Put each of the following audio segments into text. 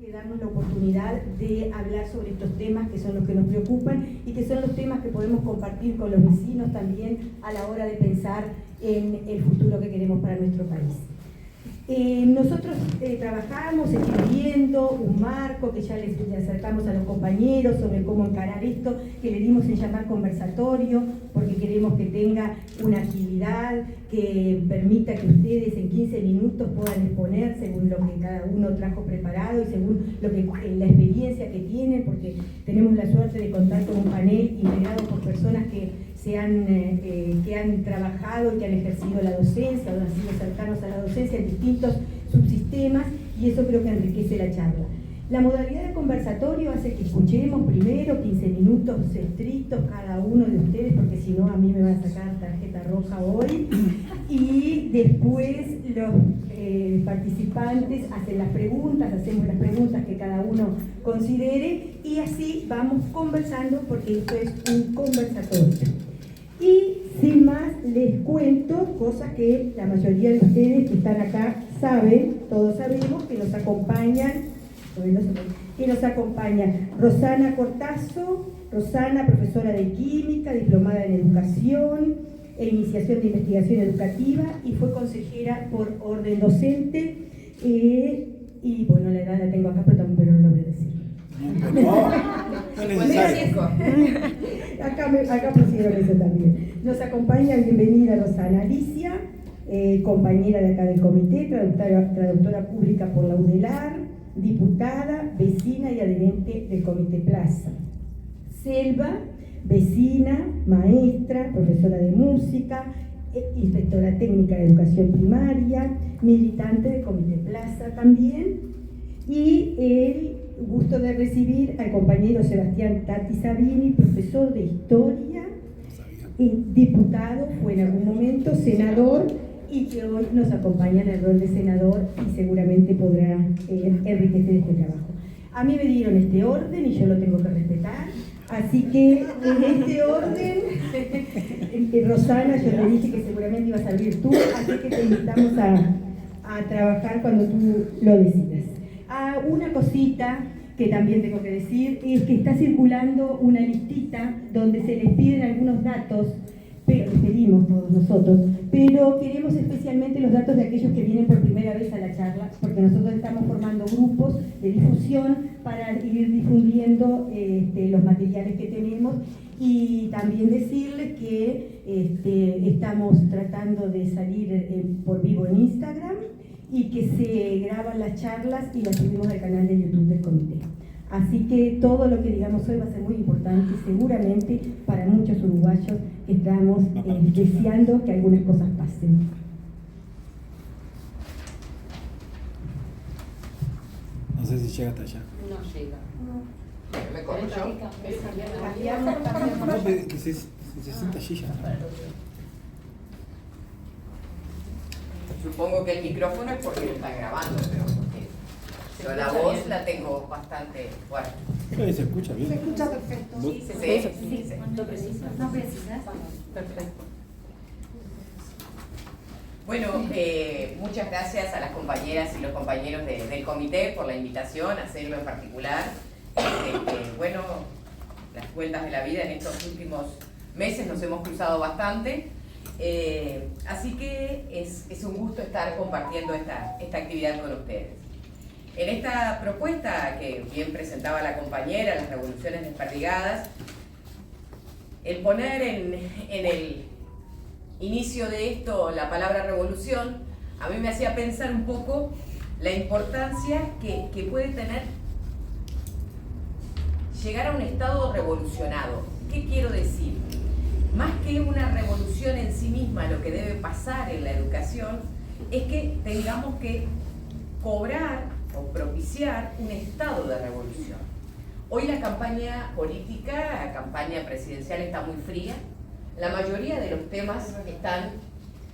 que darnos la oportunidad de hablar sobre estos temas que son los que nos preocupan y que son los temas que podemos compartir con los vecinos también a la hora de pensar en el futuro que queremos para nuestro país. Nosotros trabajamos escribiendo un marco que ya les acercamos a los compañeros sobre cómo encarar esto, que le dimos en llamar conversatorio, porque queremos que tenga una actividad que permita que ustedes en 15 minutos puedan exponer según lo que cada uno trajo preparado y según lo que, la experiencia que tienen, porque tenemos la suerte de contar con un panel integrado por personas que han trabajado y que han ejercido la docencia o han sido cercanos a la docencia en distintos subsistemas, y eso creo que enriquece la charla. La modalidad de conversatorio hace que escuchemos primero 15 minutos estrictos cada uno de ustedes, porque si no a mí me van a sacar tarjeta roja hoy, y después los participantes hacen las preguntas, hacemos las preguntas que cada uno considere, y así vamos conversando, porque esto es un conversatorio. Y sin más les cuento cosas que la mayoría de ustedes que están acá saben, todos sabemos, que nos acompañan Rosana Cortazo. Rosana, profesora de química, diplomada en educación e iniciación de investigación educativa, y fue consejera por orden docente, y bueno, la edad la tengo acá, pero no lo voy a decir. Acá pusieron eso también. Nos acompaña, bienvenida Rosana. Alicia, compañera de acá del comité, traductora pública por la UDELAR, diputada, vecina y adherente del Comité Plaza. Selva, vecina, maestra, profesora de música, inspectora técnica de educación primaria, militante del Comité Plaza también, y el gusto de recibir al compañero Sebastián Tati Sabini, profesor de historia, diputado, fue en algún momento senador, y que hoy nos acompaña en el rol de senador y seguramente podrá enriquecer este trabajo. A mí me dieron este orden y yo lo tengo que respetar, así que en este orden, Rosana, yo le dije que seguramente ibas a abrir tú, así que te invitamos a trabajar cuando tú lo decidas. Una cosita que también tengo que decir es que está circulando una listita donde se les piden algunos datos, pero les pedimos todos nosotros, pero queremos especialmente los datos de aquellos que vienen por primera vez a la charla, porque nosotros estamos formando grupos de difusión para ir difundiendo los materiales que tenemos, y también decirles que estamos tratando de salir por vivo en Instagram, y que se graban las charlas y las subimos al canal de YouTube del comité. Así que todo lo que digamos hoy va a ser muy importante, seguramente para muchos uruguayos que estamos deseando que algunas cosas pasen. No sé si llega hasta allá. No llega. No. ¿Me corrijo? No, que se sienta allí ya. Supongo que el micrófono es porque lo está grabando, pero la voz la tengo bastante fuerte. Sí, se escucha bien. Se escucha perfecto. Sí. ¿No precisas? No precisas. Perfecto. Bueno, muchas gracias a las compañeras y los compañeros del comité por la invitación, a hacerlo en particular. Bueno, las vueltas de la vida en estos últimos meses nos hemos cruzado bastante. Así que es un gusto estar compartiendo esta actividad con ustedes. En esta propuesta que bien presentaba la compañera, las revoluciones desperdigadas, el poner en el inicio de esto la palabra revolución, a mí me hacía pensar un poco la importancia que puede tener llegar a un estado revolucionado. ¿Qué quiero decir? Más que una revolución en sí misma, lo que debe pasar en la educación es que tengamos que cobrar o propiciar un estado de revolución. Hoy la campaña política, la campaña presidencial está muy fría. La mayoría de los temas están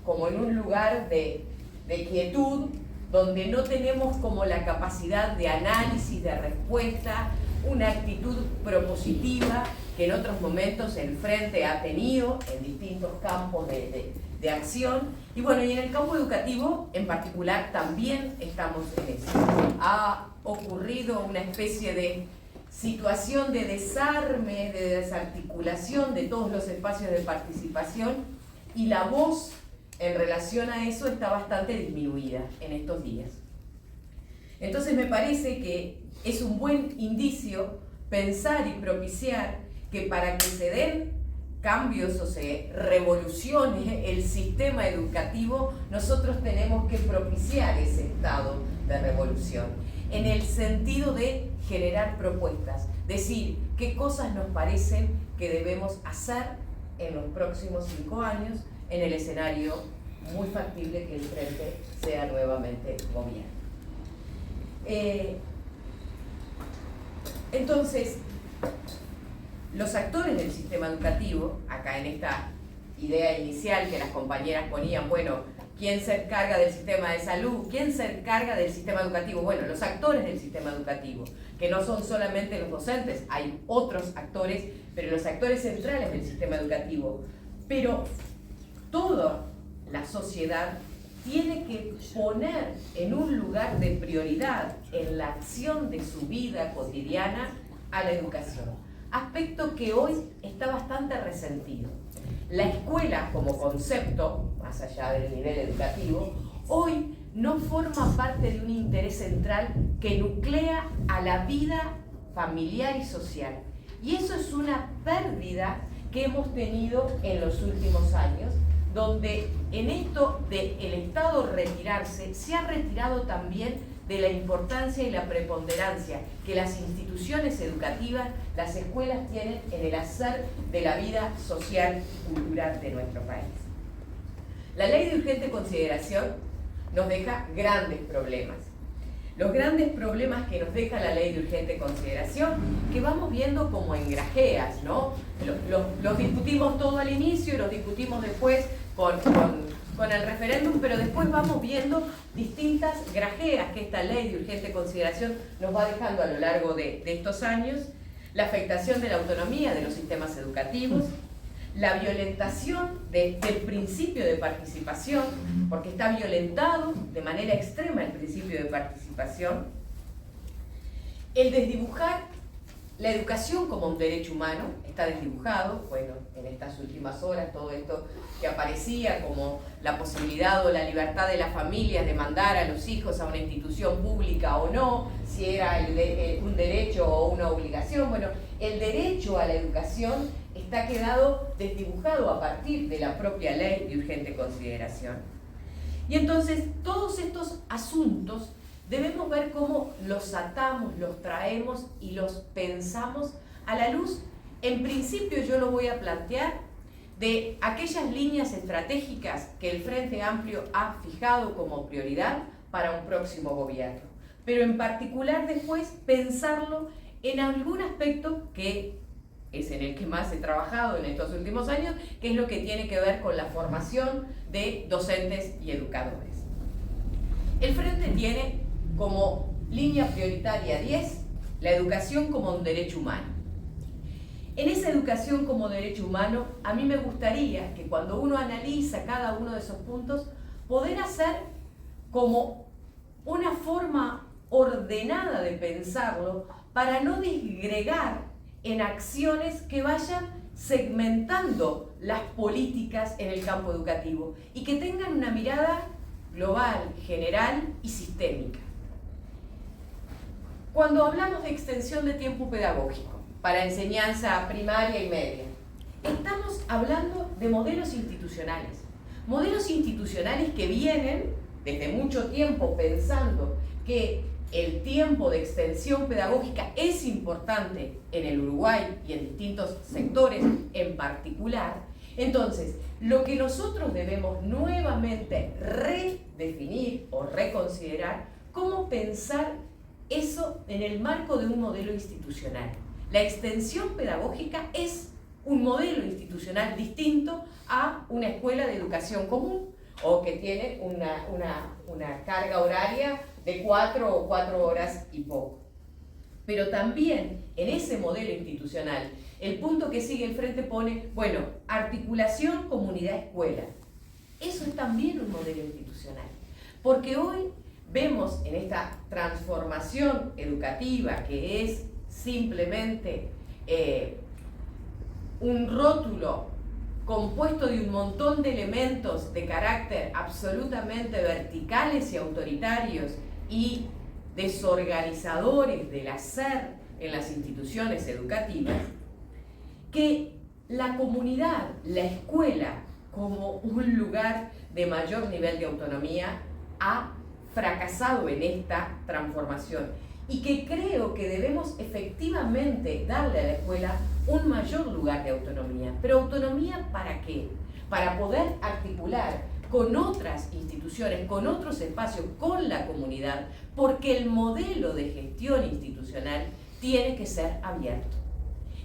como en un lugar de quietud, donde no tenemos como la capacidad de análisis, de respuesta, una actitud propositiva que en otros momentos el Frente ha tenido en distintos campos de acción. Y bueno, y en el campo educativo en particular también estamos en eso. Ha ocurrido una especie de situación de desarme, de desarticulación de todos los espacios de participación, y la voz en relación a eso está bastante disminuida en estos días. Entonces me parece que es un buen indicio pensar y propiciar que para que se den cambios o se revolucione el sistema educativo, nosotros tenemos que propiciar ese estado de revolución, en el sentido de generar propuestas, decir qué cosas nos parecen que debemos hacer en los próximos 5 años en el escenario muy factible que el Frente sea nuevamente gobierno. Entonces, los actores del sistema educativo, acá en esta idea inicial que las compañeras ponían, bueno, ¿quién se encarga del sistema de salud? ¿Quién se encarga del sistema educativo? Bueno, los actores del sistema educativo, que no son solamente los docentes, hay otros actores, pero los actores centrales del sistema educativo. Pero toda la sociedad tiene que poner en un lugar de prioridad en la acción de su vida cotidiana a la educación, aspecto que hoy está bastante resentido. La escuela como concepto, más allá del nivel educativo, hoy no forma parte de un interés central que nuclea a la vida familiar y social. Y eso es una pérdida que hemos tenido en los últimos años, donde en esto del Estado retirarse, se ha retirado también de la importancia y la preponderancia que las instituciones educativas, las escuelas tienen en el hacer de la vida social y cultural de nuestro país. La ley de urgente consideración nos deja grandes problemas. Los grandes problemas que nos deja la ley de urgente consideración, que vamos viendo como en grajeas, ¿no? Los discutimos todo al inicio y los discutimos después con el referéndum, pero después vamos viendo distintas grajeas que esta ley de urgente consideración nos va dejando a lo largo de estos años: la afectación de la autonomía de los sistemas educativos, la violentación del principio de participación, porque está violentado de manera extrema el principio de participación, el desdibujar la educación como un derecho humano, está desdibujado. Bueno, en estas últimas horas todo esto que aparecía como la posibilidad o la libertad de las familias de mandar a los hijos a una institución pública o no, si era un derecho o una obligación. Bueno, el derecho a la educación está quedado desdibujado a partir de la propia ley de urgente consideración. Y entonces todos estos asuntos debemos ver cómo los atamos, los traemos y los pensamos a la luz. En principio yo lo voy a plantear de aquellas líneas estratégicas que el Frente Amplio ha fijado como prioridad para un próximo gobierno, pero en particular después pensarlo en algún aspecto que es en el que más he trabajado en estos últimos años, que es lo que tiene que ver con la formación de docentes y educadores. El Frente tiene como línea prioritaria 10 la educación como un derecho humano. En esa educación como derecho humano, a mí me gustaría que cuando uno analiza cada uno de esos puntos, poder hacer como una forma ordenada de pensarlo para no disgregar en acciones que vayan segmentando las políticas en el campo educativo y que tengan una mirada global, general y sistémica. Cuando hablamos de extensión de tiempo pedagógico para enseñanza primaria y media, estamos hablando de modelos institucionales que vienen desde mucho tiempo pensando que el tiempo de extensión pedagógica es importante en el Uruguay y en distintos sectores en particular. Entonces, lo que nosotros debemos nuevamente redefinir o reconsiderar, cómo pensar eso en el marco de un modelo institucional. La extensión pedagógica es un modelo institucional distinto a una escuela de educación común o que tiene una carga horaria de 4 o 4 horas y poco. Pero también en ese modelo institucional, el punto que sigue el Frente pone, bueno, articulación comunidad-escuela. Eso es también un modelo institucional, porque hoy vemos en esta transformación educativa que es simplemente un rótulo compuesto de un montón de elementos de carácter absolutamente verticales y autoritarios y desorganizadores del hacer en las instituciones educativas, que la comunidad, la escuela, como un lugar de mayor nivel de autonomía, ha fracasado en esta transformación y que creo que debemos efectivamente darle a la escuela un mayor lugar de autonomía. ¿Pero autonomía para qué? Para poder articular con otras instituciones, con otros espacios, con la comunidad, porque el modelo de gestión institucional tiene que ser abierto.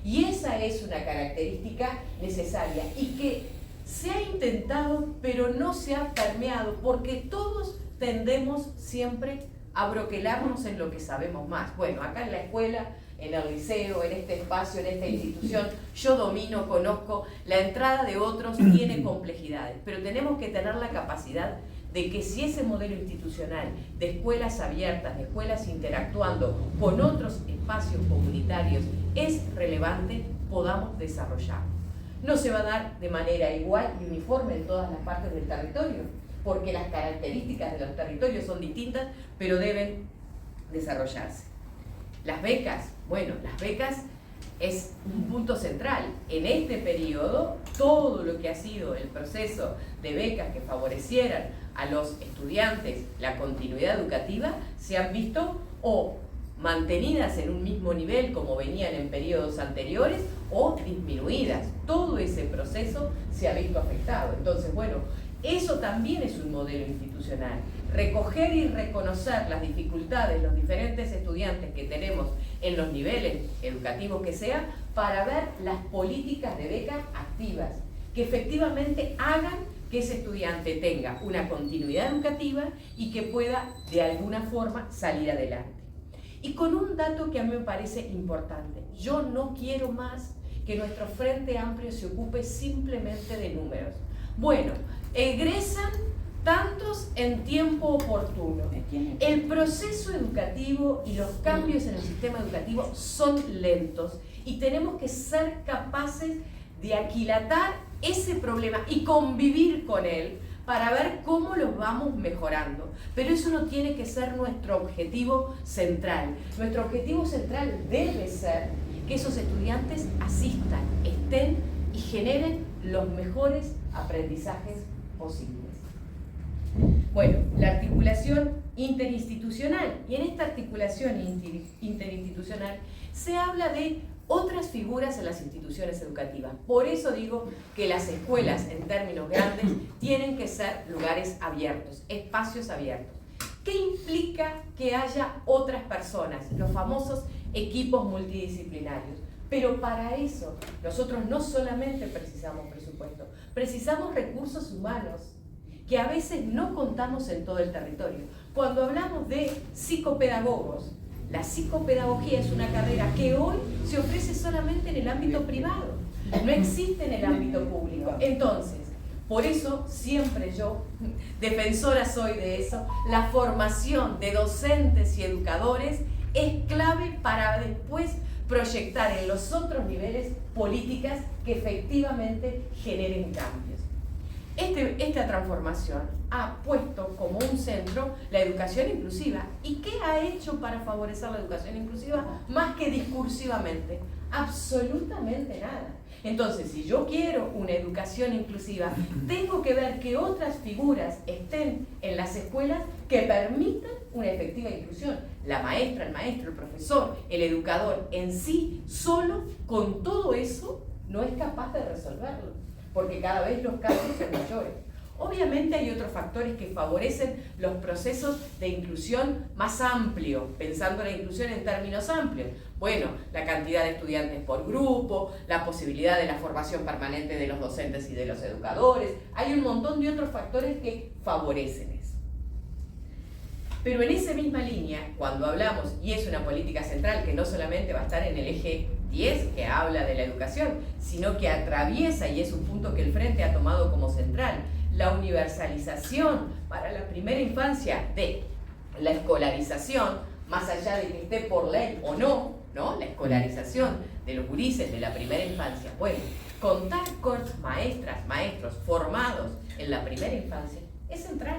Y esa es una característica necesaria y que se ha intentado, pero no se ha permeado, porque todos tendemos siempre a broquelarnos en lo que sabemos más. Bueno, acá en la escuela, en el liceo, en este espacio, en esta institución, yo domino, conozco, la entrada de otros tiene complejidades, pero tenemos que tener la capacidad de que si ese modelo institucional de escuelas abiertas, de escuelas interactuando con otros espacios comunitarios es relevante, podamos desarrollarlo. No se va a dar de manera igual y uniforme en todas las partes del territorio, porque las características de los territorios son distintas, pero deben desarrollarse. Las becas, bueno, las becas es un punto central. En este periodo, todo lo que ha sido el proceso de becas que favorecieran a los estudiantes la continuidad educativa, se han visto o mantenidas en un mismo nivel como venían en periodos anteriores o disminuidas. Todo ese proceso se ha visto afectado. Entonces, bueno, eso también es un modelo institucional. Recoger y reconocer las dificultades, los diferentes estudiantes que tenemos en los niveles educativos que sea, para ver las políticas de beca activas, que efectivamente hagan que ese estudiante tenga una continuidad educativa y que pueda de alguna forma salir adelante. Y con un dato que a mí me parece importante: yo no quiero más que nuestro Frente Amplio se ocupe simplemente de números. Bueno, egresan tantos en tiempo oportuno. El proceso educativo y los cambios en el sistema educativo son lentos y tenemos que ser capaces de aquilatar ese problema y convivir con él para ver cómo los vamos mejorando. Pero eso no tiene que ser nuestro objetivo central. Nuestro objetivo central debe ser que esos estudiantes asistan, estén y generen los mejores aprendizajes posibles. Bueno, la articulación interinstitucional. Y en esta articulación interinstitucional se habla de otras figuras en las instituciones educativas. Por eso digo que las escuelas, en términos grandes, tienen que ser lugares abiertos, espacios abiertos. ¿Qué implica que haya otras personas? Los famosos equipos multidisciplinarios. Pero para eso nosotros no solamente precisamos presupuesto, precisamos recursos humanos que a veces no contamos en todo el territorio. Cuando hablamos de psicopedagogos, la psicopedagogía es una carrera que hoy se ofrece solamente en el ámbito privado, no existe en el ámbito público. Entonces, por eso siempre yo, defensora soy de eso, la formación de docentes y educadores es clave para después proyectar en los otros niveles políticas que efectivamente generen cambios. Esta transformación ha puesto como un centro la educación inclusiva. ¿Y qué ha hecho para favorecer la educación inclusiva más que discursivamente? Absolutamente nada. Entonces, si yo quiero una educación inclusiva, tengo que ver que otras figuras estén en las escuelas que permitan una efectiva inclusión. La maestra, el maestro, el profesor, el educador en sí, solo con todo eso, no es capaz de resolverlo, porque cada vez los casos son mayores. Obviamente hay otros factores que favorecen los procesos de inclusión más amplio, pensando la inclusión en términos amplios. Bueno, la cantidad de estudiantes por grupo, la posibilidad de la formación permanente de los docentes y de los educadores. Hay un montón de otros factores que favorecen eso. Pero en esa misma línea, cuando hablamos, y es una política central que no solamente va a estar en el eje 10, que habla de la educación, sino que atraviesa, y es un punto que el Frente ha tomado como central, la universalización para la primera infancia de la escolarización, más allá de que esté por ley o no, ¿no? La escolarización de los gurises de la primera infancia. Bueno, contar con maestras, maestros formados en la primera infancia es central.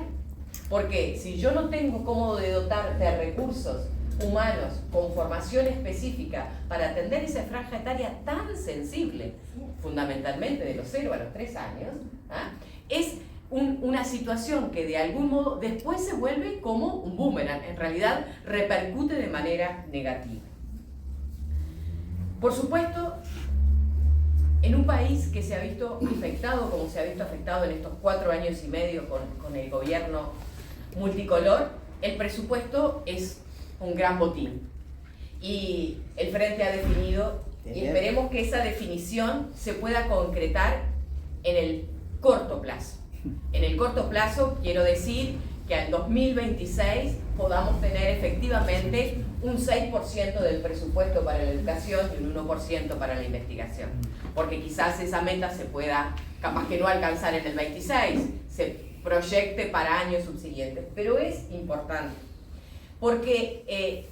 Porque si yo no tengo cómo dotar de recursos humanos con formación específica para atender esa franja etaria tan sensible, fundamentalmente de los 0 a los 3 años, es una situación que de algún modo después se vuelve como un boomerang, en realidad repercute de manera negativa. Por supuesto, en un país que se ha visto afectado, como se ha visto afectado en estos 4 años y medio con el gobierno multicolor, el presupuesto es un gran botín. Y el Frente ha definido, y esperemos que esa definición se pueda concretar en el corto plazo. En el corto plazo quiero decir que al 2026 podamos tener efectivamente un 6% del presupuesto para la educación y un 1% para la investigación. Porque quizás esa meta se pueda, capaz que no alcanzar en el 26, se proyecte para años subsiguientes. Pero es importante, porque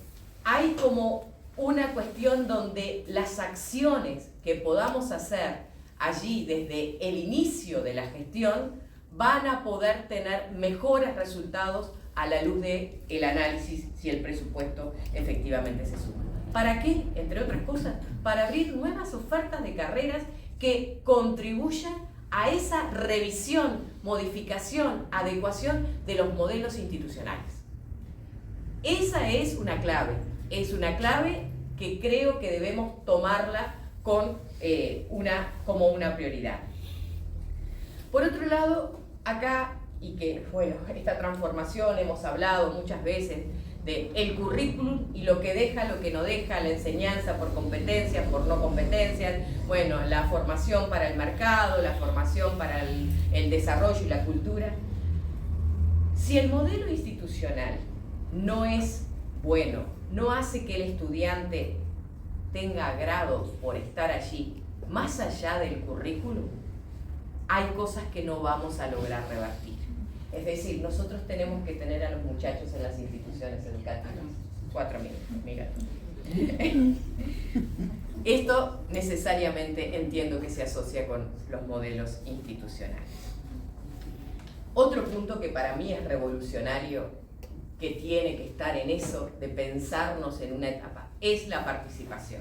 hay como una cuestión donde las acciones que podamos hacer allí desde el inicio de la gestión van a poder tener mejores resultados a la luz del análisis si el presupuesto efectivamente se suma. ¿Para qué? Entre otras cosas, para abrir nuevas ofertas de carreras que contribuyan a esa revisión, modificación, adecuación de los modelos institucionales. Esa es una clave que creo que debemos tomarla como una prioridad. Por otro lado, acá, y que bueno, esta transformación hemos hablado muchas veces del currículum y lo que deja, lo que no deja, la enseñanza por competencias, por no competencias, bueno, la formación para el mercado, la formación para el desarrollo y la cultura. Si el modelo institucional no es bueno, no hace que el estudiante tenga agrado por estar allí, más allá del currículum, hay cosas que no vamos a lograr revertir. Es decir, nosotros tenemos que tener a los muchachos en las instituciones educativas. 4 minutos, mira. Esto necesariamente entiendo que se asocia con los modelos institucionales. Otro punto que para mí es revolucionario, que tiene que estar en eso de pensarnos en una etapa, es la participación.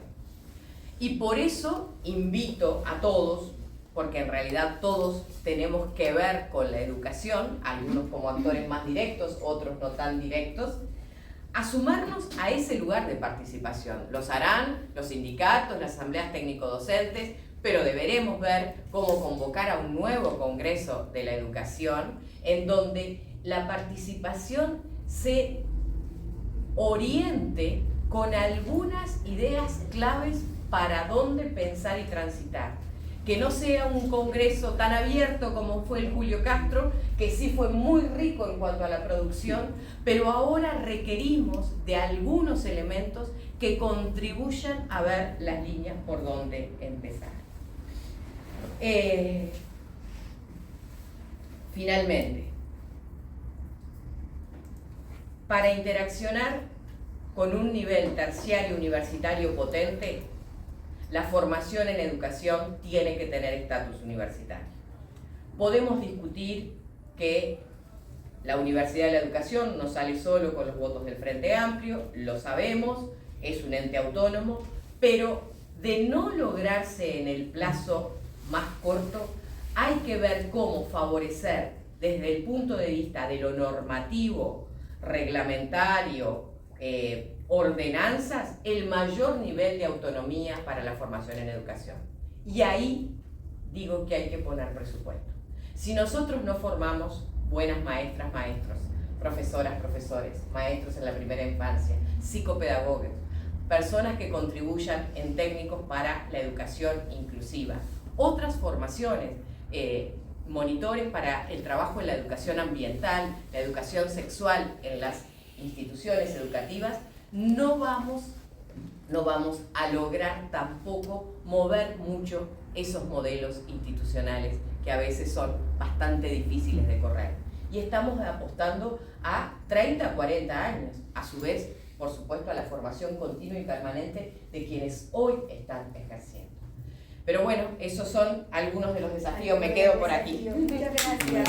Y por eso invito a todos, porque en realidad todos tenemos que ver con la educación, algunos como actores más directos, otros no tan directos, a sumarnos a ese lugar de participación. Los harán los sindicatos, las asambleas técnico-docentes, pero deberemos ver cómo convocar a un nuevo Congreso de la Educación, en donde la participación se oriente con algunas ideas claves para dónde pensar y transitar. Que no sea un congreso tan abierto como fue el Julio Castro, que sí fue muy rico en cuanto a la producción, pero ahora requerimos de algunos elementos que contribuyan a ver las líneas por donde empezar. Finalmente, para interaccionar con un nivel terciario universitario potente, la formación en educación tiene que tener estatus universitario. Podemos discutir que la Universidad de la Educación no sale solo con los votos del Frente Amplio, lo sabemos, es un ente autónomo, pero de no lograrse en el plazo más corto, hay que ver cómo favorecer desde el punto de vista de lo normativo, reglamentario, ordenanzas, el mayor nivel de autonomía para la formación en educación. Y ahí digo que hay que poner presupuesto. Si nosotros no formamos buenas maestras, maestros, profesoras, profesores, maestros en la primera infancia, psicopedagogos, personas que contribuyan en técnicos para la educación inclusiva, otras formaciones, monitores para el trabajo en la educación ambiental, la educación sexual en las instituciones educativas, no vamos a lograr tampoco mover mucho esos modelos institucionales que a veces son bastante difíciles de correr. Y estamos apostando a 30, 40 años, a su vez, por supuesto, a la formación continua y permanente de quienes hoy están ejerciendo. Pero bueno, esos son algunos de los desafíos. Me quedo por aquí. Muchas gracias. Muchas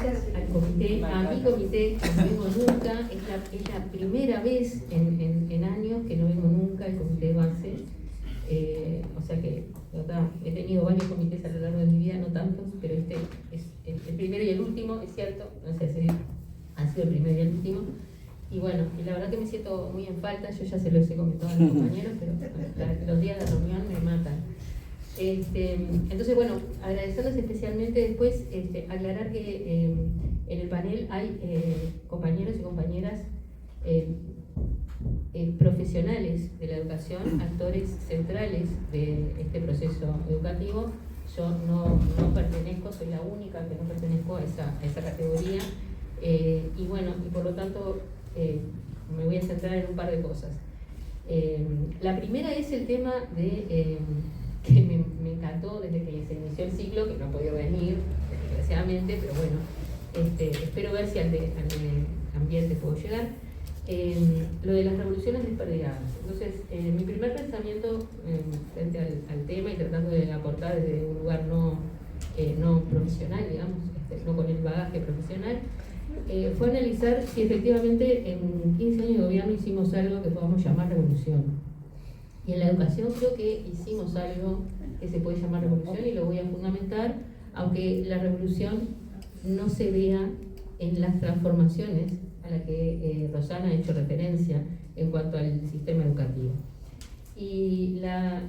gracias. Al comité, a mi comité, que no vengo nunca, es la primera vez en años que no vengo nunca al comité de base. O sea que, ¿verdad? He tenido varios comités a lo largo de mi vida, no tantos, pero este es el primero y el último, es cierto, no sé si ha sido el primero y el último. Y bueno, y la verdad que me siento muy en falta, yo ya se los he comentado a mis compañeros, pero los días de reunión me matan. Entonces, bueno, agradecerles especialmente después, aclarar que en el panel hay compañeros y compañeras profesionales de la educación, actores centrales de este proceso educativo. Yo no pertenezco, soy la única que no pertenezco a esa categoría. Y bueno, y por lo tanto me voy a centrar en un par de cosas. La primera es el tema de que me encantó desde que se inició el ciclo, que no ha podido venir, desgraciadamente, pero bueno, espero ver si al de ambiente puedo llegar. Lo de las revoluciones desperdigadas. Entonces, mi primer pensamiento frente al tema y tratando de aportar desde un lugar no profesional, digamos, no con el bagaje profesional, fue analizar si efectivamente en 15 años de gobierno hicimos algo que podamos llamar revolución. Y en la educación creo que hicimos algo que se puede llamar revolución y lo voy a fundamentar, aunque la revolución no se vea en las transformaciones a las que Rosana ha hecho referencia en cuanto al sistema educativo. Y la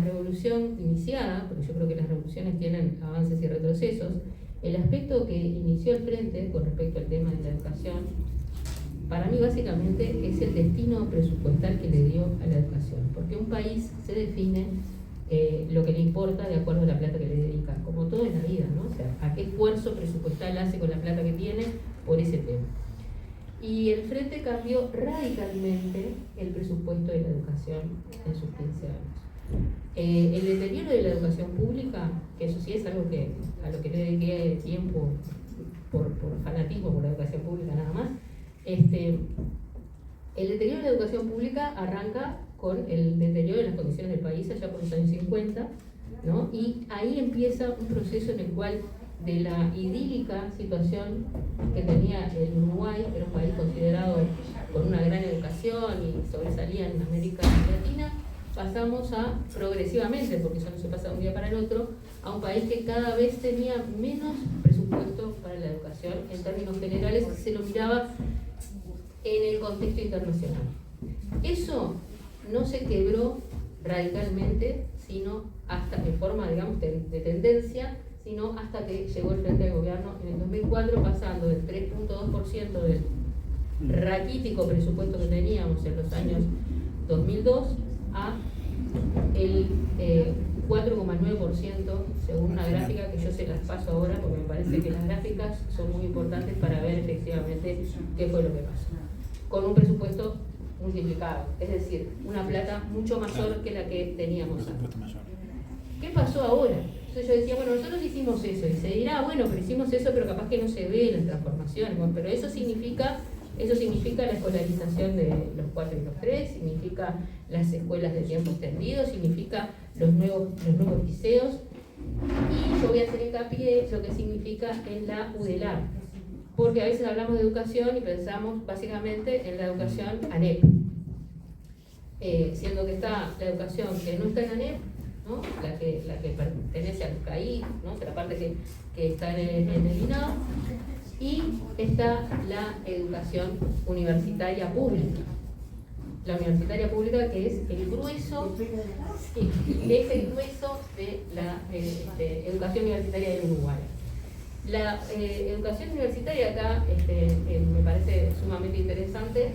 revolución iniciada, porque yo creo que las revoluciones tienen avances y retrocesos, el aspecto que inició el Frente con respecto al tema de la educación, para mí básicamente es el destino presupuestal que le dio a la educación, porque un país se define lo que le importa de acuerdo a la plata que le dedica, como todo en la vida, ¿no? O sea, a qué esfuerzo presupuestal hace con la plata que tiene por ese tema. Y el Frente cambió radicalmente el presupuesto de la educación en sus 15 años. El deterioro de la educación pública, que eso sí es algo a lo que le dediqué tiempo por fanatismo por la educación pública nada más, el deterioro de la educación pública arranca con el deterioro de las condiciones del país allá por los años 50, ¿no? Y ahí empieza un proceso en el cual de la idílica situación que tenía el Uruguay, que era un país considerado con una gran educación y sobresalía en América Latina, pasamos a, progresivamente, porque eso no se pasa de un día para el otro, a un país que cada vez tenía menos presupuesto para la educación en términos generales, se lo miraba en el contexto internacional. Eso no se quebró radicalmente, sino hasta en forma, digamos, de tendencia, sino hasta que llegó el Frente al Gobierno en el 2004, pasando del 3.2% del raquítico presupuesto que teníamos en los años 2002 a el 4,9%, según una gráfica que yo se las paso ahora, porque me parece que las gráficas son muy importantes para ver efectivamente qué fue lo que pasó. Con un presupuesto multiplicado, es decir, una plata mucho mayor que la que teníamos antes. ¿Qué pasó ahora? Entonces yo decía, bueno, nosotros hicimos eso, y se dirá, bueno, pero hicimos eso, pero capaz que no se ve en las transformaciones. Bueno, pero eso significa la escolarización de los 4 y los 3, significa las escuelas de tiempo extendido, significa los nuevos liceos, y yo voy a hacer hincapié lo que significa en la UDELAR, porque a veces hablamos de educación y pensamos básicamente en la educación ANEP, siendo que está la educación que no está en ANEP, ¿no? la que pertenece al CAI, ¿no? La parte que está en el INAO, y está la educación universitaria pública. La universitaria pública, que es el grueso, de la educación universitaria del Uruguay. La educación universitaria acá me parece sumamente interesante,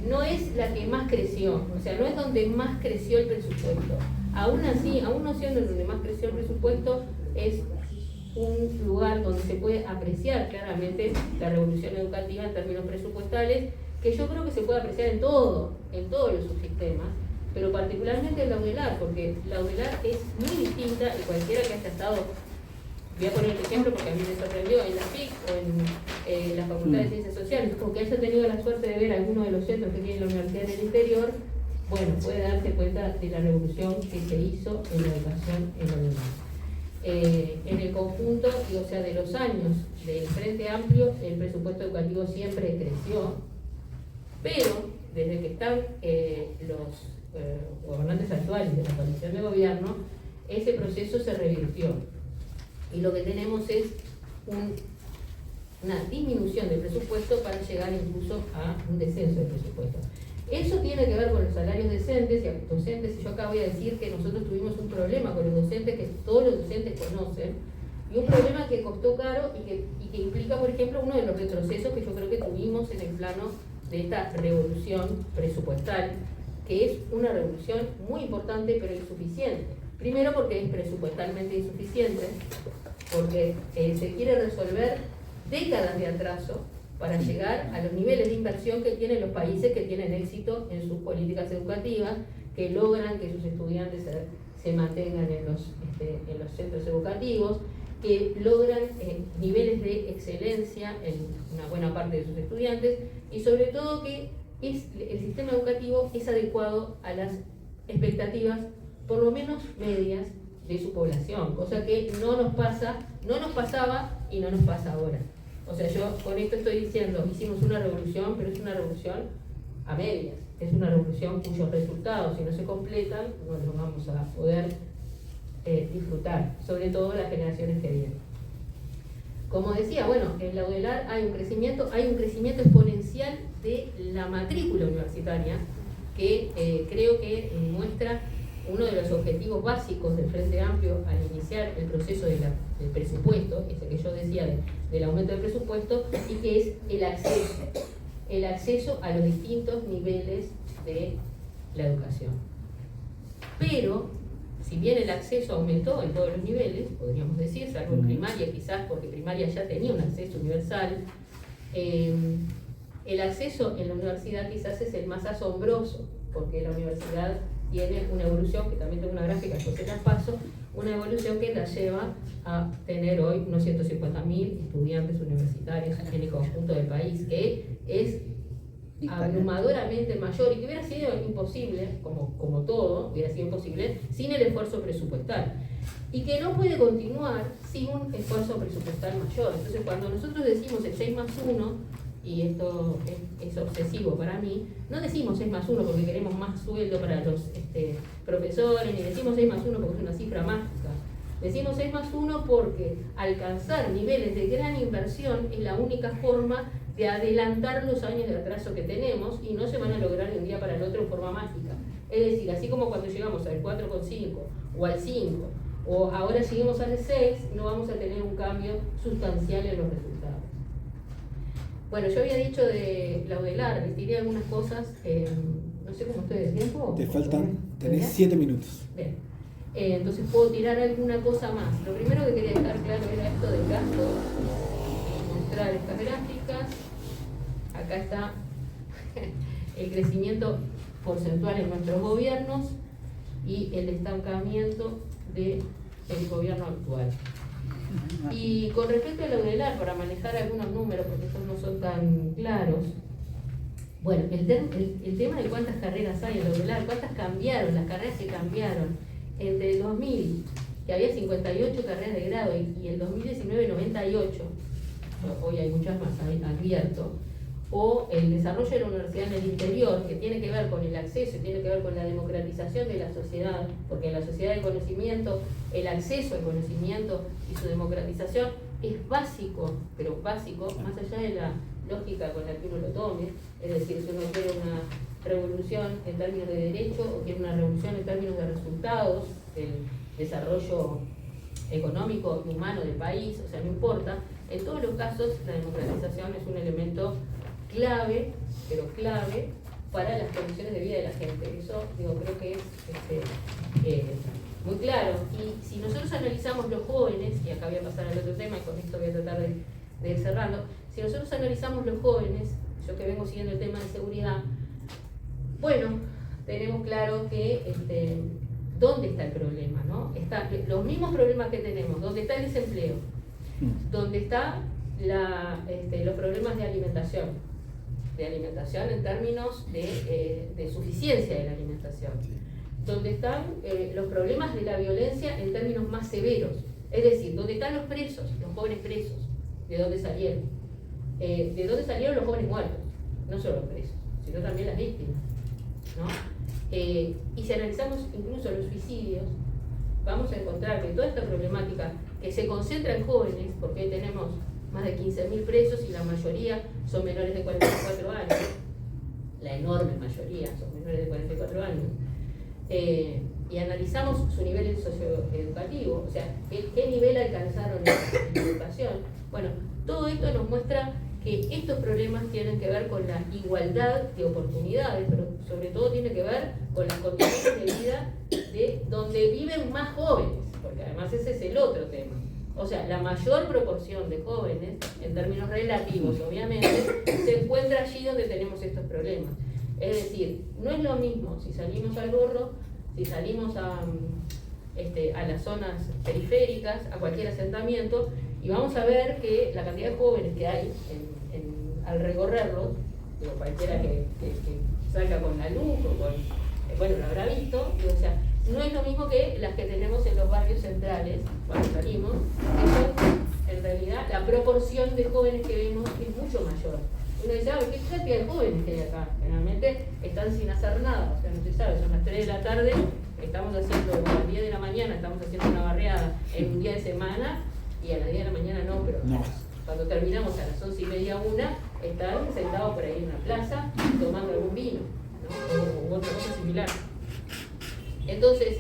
no es la que más creció, o sea, no es donde más creció el presupuesto. Aún así, aún no siendo donde más creció el presupuesto, es un lugar donde se puede apreciar claramente la revolución educativa en términos presupuestales, que yo creo que se puede apreciar en todos los subsistemas, pero particularmente la UDELAR, porque la UDELAR es muy distinta y cualquiera que haya estado, voy a poner el ejemplo porque a mí me sorprendió, en la FIC o en la Facultad de Ciencias Sociales, o que haya tenido la suerte de ver alguno de los centros que tiene la universidad en el interior, bueno, puede darse cuenta de la revolución que se hizo en la educación en la UDELAR. En el conjunto, y, o sea, de los años del Frente Amplio, el presupuesto educativo siempre creció, pero desde que están los gobernantes actuales de la coalición de gobierno, ese proceso se revirtió. Y lo que tenemos es una disminución del presupuesto para llegar incluso a un descenso del presupuesto. Eso tiene que ver con los salarios docentes, y yo acá voy a decir que nosotros tuvimos un problema con los docentes, que todos los docentes conocen, y un problema que costó caro y que implica, por ejemplo, uno de los retrocesos que yo creo que tuvimos en el plano de esta revolución presupuestal, que es una revolución muy importante pero insuficiente. Primero porque es presupuestalmente insuficiente, porque se quiere resolver décadas de atraso para llegar a los niveles de inversión que tienen los países que tienen éxito en sus políticas educativas, que logran que sus estudiantes se mantengan en los centros educativos, que logran niveles de excelencia en una buena parte de sus estudiantes, y sobre todo que el sistema educativo es adecuado a las expectativas, por lo menos medias, de su población, cosa que no nos pasaba y no nos pasa ahora. O sea, yo con esto estoy diciendo, hicimos una revolución, pero es una revolución a medias, es una revolución cuyos resultados, si no se completan, no los vamos a poder disfrutar, sobre todo las generaciones que vienen. Como decía, bueno, en la UDELAR hay un crecimiento exponencial de la matrícula universitaria, que creo que muestra uno de los objetivos básicos del Frente Amplio al iniciar el proceso del presupuesto, ese que yo decía del aumento del presupuesto, y que es el acceso a los distintos niveles de la educación. Pero, si bien el acceso aumentó en todos los niveles, podríamos decir, salvo en primaria quizás, porque primaria ya tenía un acceso universal, el acceso en la universidad quizás es el más asombroso, porque la universidad tiene una evolución, que también tengo una gráfica que se las paso, una evolución que la lleva a tener hoy unos 150.000 estudiantes universitarios en el conjunto del país, que es abrumadoramente mayor y que hubiera sido imposible, como todo, hubiera sido imposible sin el esfuerzo presupuestal. Y que no puede continuar sin un esfuerzo presupuestal mayor. Entonces, cuando nosotros decimos el 6+1, y esto es obsesivo para mí, no decimos 6+1 porque queremos más sueldo para los profesores, ni decimos 6+1 porque es una cifra mágica. Decimos 6+1 porque alcanzar niveles de gran inversión es la única forma de adelantar los años de atraso que tenemos, y no se van a lograr de un día para el otro en forma mágica. Es decir, así como cuando llegamos al 4,5 o al 5, o ahora lleguemos al 6, no vamos a tener un cambio sustancial en los resultados. Bueno, yo había dicho de la UDELAR, les diré algunas cosas, no sé cómo estoy de tiempo. Te faltan, tenés 7 minutos. Bien, entonces puedo tirar alguna cosa más. Lo primero que quería dejar claro era esto del gasto, mostrar estas gráficas. Acá está el crecimiento porcentual en nuestros gobiernos y el estancamiento del gobierno actual. Y con respecto a la UDELAR, para manejar algunos números, porque estos no son tan claros, bueno, el tema de cuántas carreras hay en la UDELAR, cuántas cambiaron, las carreras que cambiaron entre el 2000, que había 58 carreras de grado, y el 2019 98, hoy hay muchas más abierto, o el desarrollo de la universidad en el interior, que tiene que ver con el acceso, tiene que ver con la democratización de la sociedad, porque en la sociedad del conocimiento, el acceso al conocimiento y su democratización es básico, pero básico, más allá de la lógica con la que uno lo tome. Es decir, si uno quiere una revolución en términos de derecho o quiere una revolución en términos de resultados del desarrollo económico y humano del país, o sea, no importa, en todos los casos la democratización es un elemento clave, pero clave para las condiciones de vida de la gente. Eso, creo que es muy claro. Y si nosotros analizamos los jóvenes, y acá voy a pasar al otro tema y con esto voy a tratar de ir cerrando, si nosotros analizamos los jóvenes, yo que vengo siguiendo el tema de seguridad, bueno, tenemos claro que dónde está el problema, ¿no? Está los mismos problemas que tenemos, dónde está el desempleo, dónde están los problemas de alimentación en términos de suficiencia de la alimentación, donde están los problemas de la violencia en términos más severos, es decir, donde están los presos, los jóvenes presos, de dónde salieron los jóvenes muertos, no solo los presos, sino también las víctimas, ¿no? Y si analizamos incluso los suicidios, vamos a encontrar que toda esta problemática que se concentra en jóvenes, porque hoy tenemos más de 15.000 presos y la mayoría son menores de 44 años, la enorme mayoría son menores de 44 años, y analizamos su nivel socioeducativo, o sea, qué nivel alcanzaron en educación. Bueno, todo esto nos muestra que estos problemas tienen que ver con la igualdad de oportunidades, pero sobre todo tiene que ver con las condiciones de vida de donde viven más jóvenes, porque además ese es el otro tema. O sea, la mayor proporción de jóvenes, en términos relativos obviamente, se encuentra allí donde tenemos estos problemas. Es decir, no es lo mismo si salimos al Gorro, si salimos a las zonas periféricas, a cualquier asentamiento, y vamos a ver que la cantidad de jóvenes que hay al recorrerlos, cualquiera que salga con la luz o con, bueno, lo habrá visto, o sea, no es lo mismo que las que tenemos en los barrios centrales cuando salimos, que son, en realidad, la proporción de jóvenes que vemos es mucho mayor. Uno dice, ¿qué cantidad de jóvenes que hay acá? Generalmente están sin hacer nada, o sea, no se sabe, son las 3 de la tarde, estamos haciendo, a las 10 de la mañana estamos haciendo una barriada en un día de semana, y a las 10 de la mañana no, pero cuando terminamos a las 11:30, 1, están sentados por ahí en una plaza tomando algún vino, ¿no? O otra cosa similar. Entonces,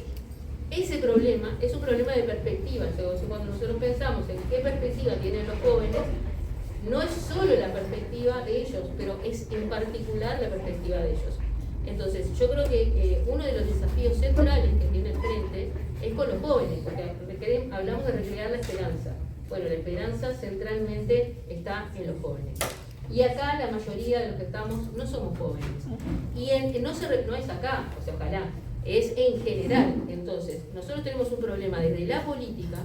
ese problema es un problema de perspectiva. Entonces, cuando nosotros pensamos en qué perspectiva tienen los jóvenes, no es solo la perspectiva de ellos, pero es en particular la perspectiva de ellos. Entonces, yo creo que uno de los desafíos centrales que tiene el Frente es con los jóvenes, porque hablamos de recrear la esperanza. Bueno, la esperanza centralmente está en los jóvenes. Y acá la mayoría de los que estamos no somos jóvenes. Y no es acá, o sea, ojalá, es en general. Entonces, nosotros tenemos un problema desde la política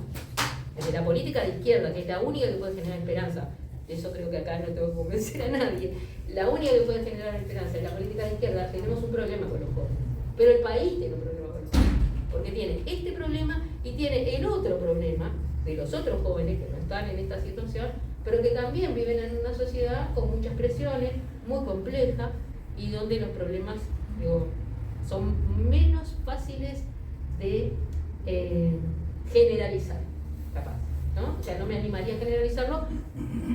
de izquierda, que es la única que puede generar esperanza. Eso creo que acá no tengo que convencer a nadie. La única que puede generar esperanza es la política de izquierda. Tenemos un problema con los jóvenes. Pero el país tiene un problema con los jóvenes. Porque tiene este problema y tiene el otro problema de los otros jóvenes que no están en esta situación, pero que también viven en una sociedad con muchas presiones, muy compleja, y donde los problemas, son menos fáciles de generalizar, capaz, ¿no? O sea, no me animaría a generalizarlo,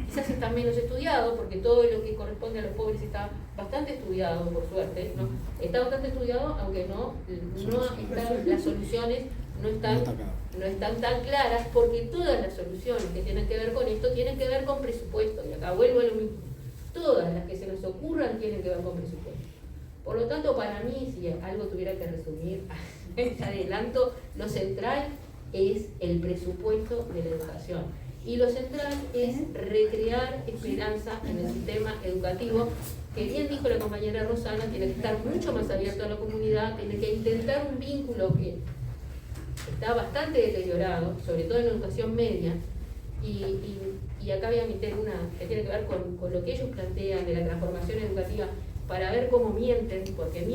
quizás está menos estudiado, porque todo lo que corresponde a los pobres está bastante estudiado, por suerte, ¿no? Está bastante estudiado, aunque las soluciones no están tan claras, porque todas las soluciones que tienen que ver con esto tienen que ver con presupuesto, y acá vuelvo a lo mismo. Todas las que se nos ocurran tienen que ver con presupuesto. Por lo tanto, para mí, si algo tuviera que resumir, adelanto, lo central es el presupuesto de la educación. Y lo central es recrear esperanza en el sistema educativo, que bien dijo la compañera Rosana, tiene que estar mucho más abierto a la comunidad, tiene que intentar un vínculo que está bastante deteriorado, sobre todo en la educación media, y acá voy a meter una que tiene que ver con lo que ellos plantean de la transformación educativa, para ver cómo mienten, porque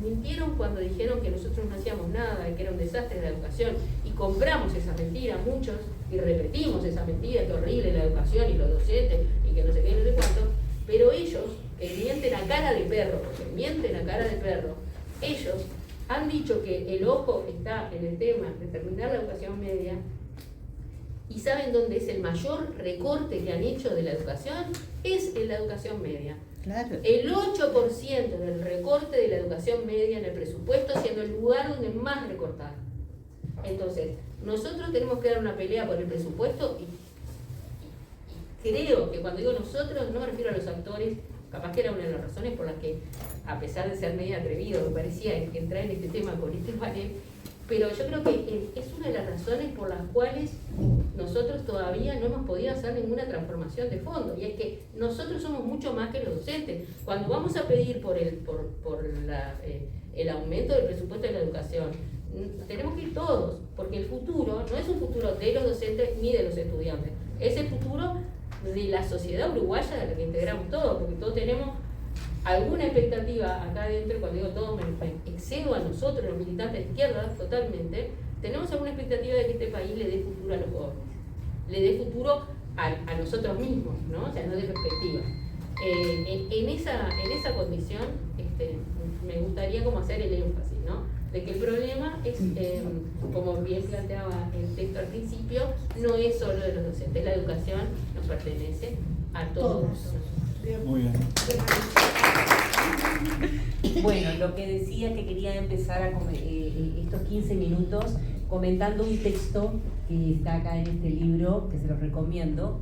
mintieron cuando dijeron que nosotros no hacíamos nada y que era un desastre la educación, y compramos esa mentira muchos, y repetimos esa mentira, que horrible la educación y los docentes, y que no sé qué, no sé cuánto, pero ellos, que mienten a cara de perro, porque mienten a cara de perro, ellos han dicho que el ojo está en el tema de terminar la educación media, y ¿saben dónde es el mayor recorte que han hecho de la educación? Es en la educación media. Claro. El 8% del recorte de la educación media en el presupuesto, siendo el lugar donde más recortar. Entonces, nosotros tenemos que dar una pelea por el presupuesto, y creo que cuando digo nosotros no me refiero a los actores, capaz que era una de las razones por las que, a pesar de ser medio atrevido, me parecía entrar en este tema con este panel, pero yo creo que es una de las razones por las cuales nosotros todavía no hemos podido hacer ninguna transformación de fondo, y es que nosotros somos mucho más que los docentes. Cuando vamos a pedir por el aumento del presupuesto de la educación, tenemos que ir todos, porque el futuro no es un futuro de los docentes ni de los estudiantes, es el futuro de la sociedad uruguaya de la que integramos todos, porque todos tenemos alguna expectativa acá adentro. Cuando digo todos, me excedo a nosotros, los militantes de izquierda, totalmente. Tenemos alguna expectativa de que este país le dé futuro a los jóvenes, le dé futuro a nosotros mismos, ¿no? O sea, no de perspectiva. En esa condición, me gustaría como hacer el énfasis, ¿no? De que el problema es, como bien planteaba el texto al principio, no es solo de los docentes, la educación nos pertenece a todos. Muy bien. Bueno, lo que decía, que quería empezar a estos 15 minutos comentando un texto que está acá en este libro, que se los recomiendo,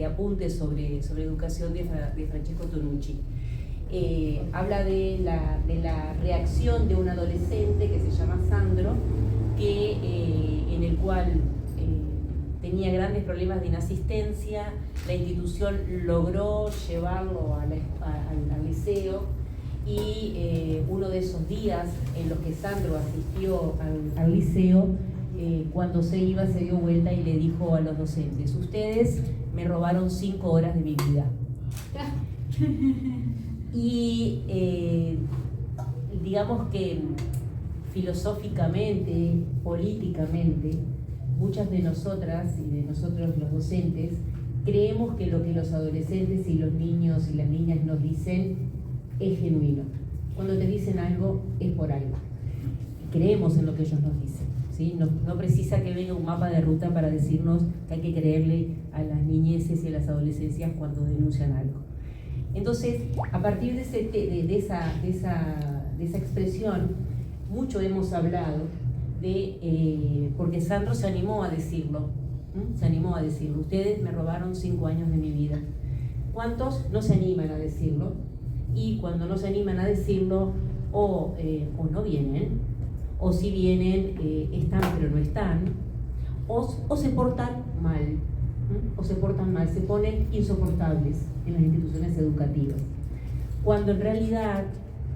Apuntes sobre educación de Francesco Tonucci. Habla de la reacción de un adolescente que se llama Sandro, en el cual tenía grandes problemas de inasistencia. La institución logró llevarlo al liceo, y uno de esos días en los que Sandro asistió al liceo, cuando se iba, se dio vuelta y le dijo a los docentes: ustedes me robaron 5 horas de mi vida. Y digamos que filosóficamente, políticamente, muchas de nosotras y de nosotros los docentes creemos que lo que los adolescentes y los niños y las niñas nos dicen es genuino. Cuando te dicen algo, es por algo. Creemos en lo que ellos nos dicen, ¿sí? No precisa que venga un mapa de ruta para decirnos que hay que creerle a las niñeces y a las adolescencias cuando denuncian algo. Entonces, a partir de esa expresión, mucho hemos hablado porque Sandro se animó a decirlo. Se animó a decirlo: ustedes me robaron 5 años de mi vida. ¿Cuántos no se animan a decirlo? Y cuando no se animan a decirlo, o no vienen, o si vienen, están pero no están, o se portan mal, se ponen insoportables en las instituciones educativas. Cuando en realidad,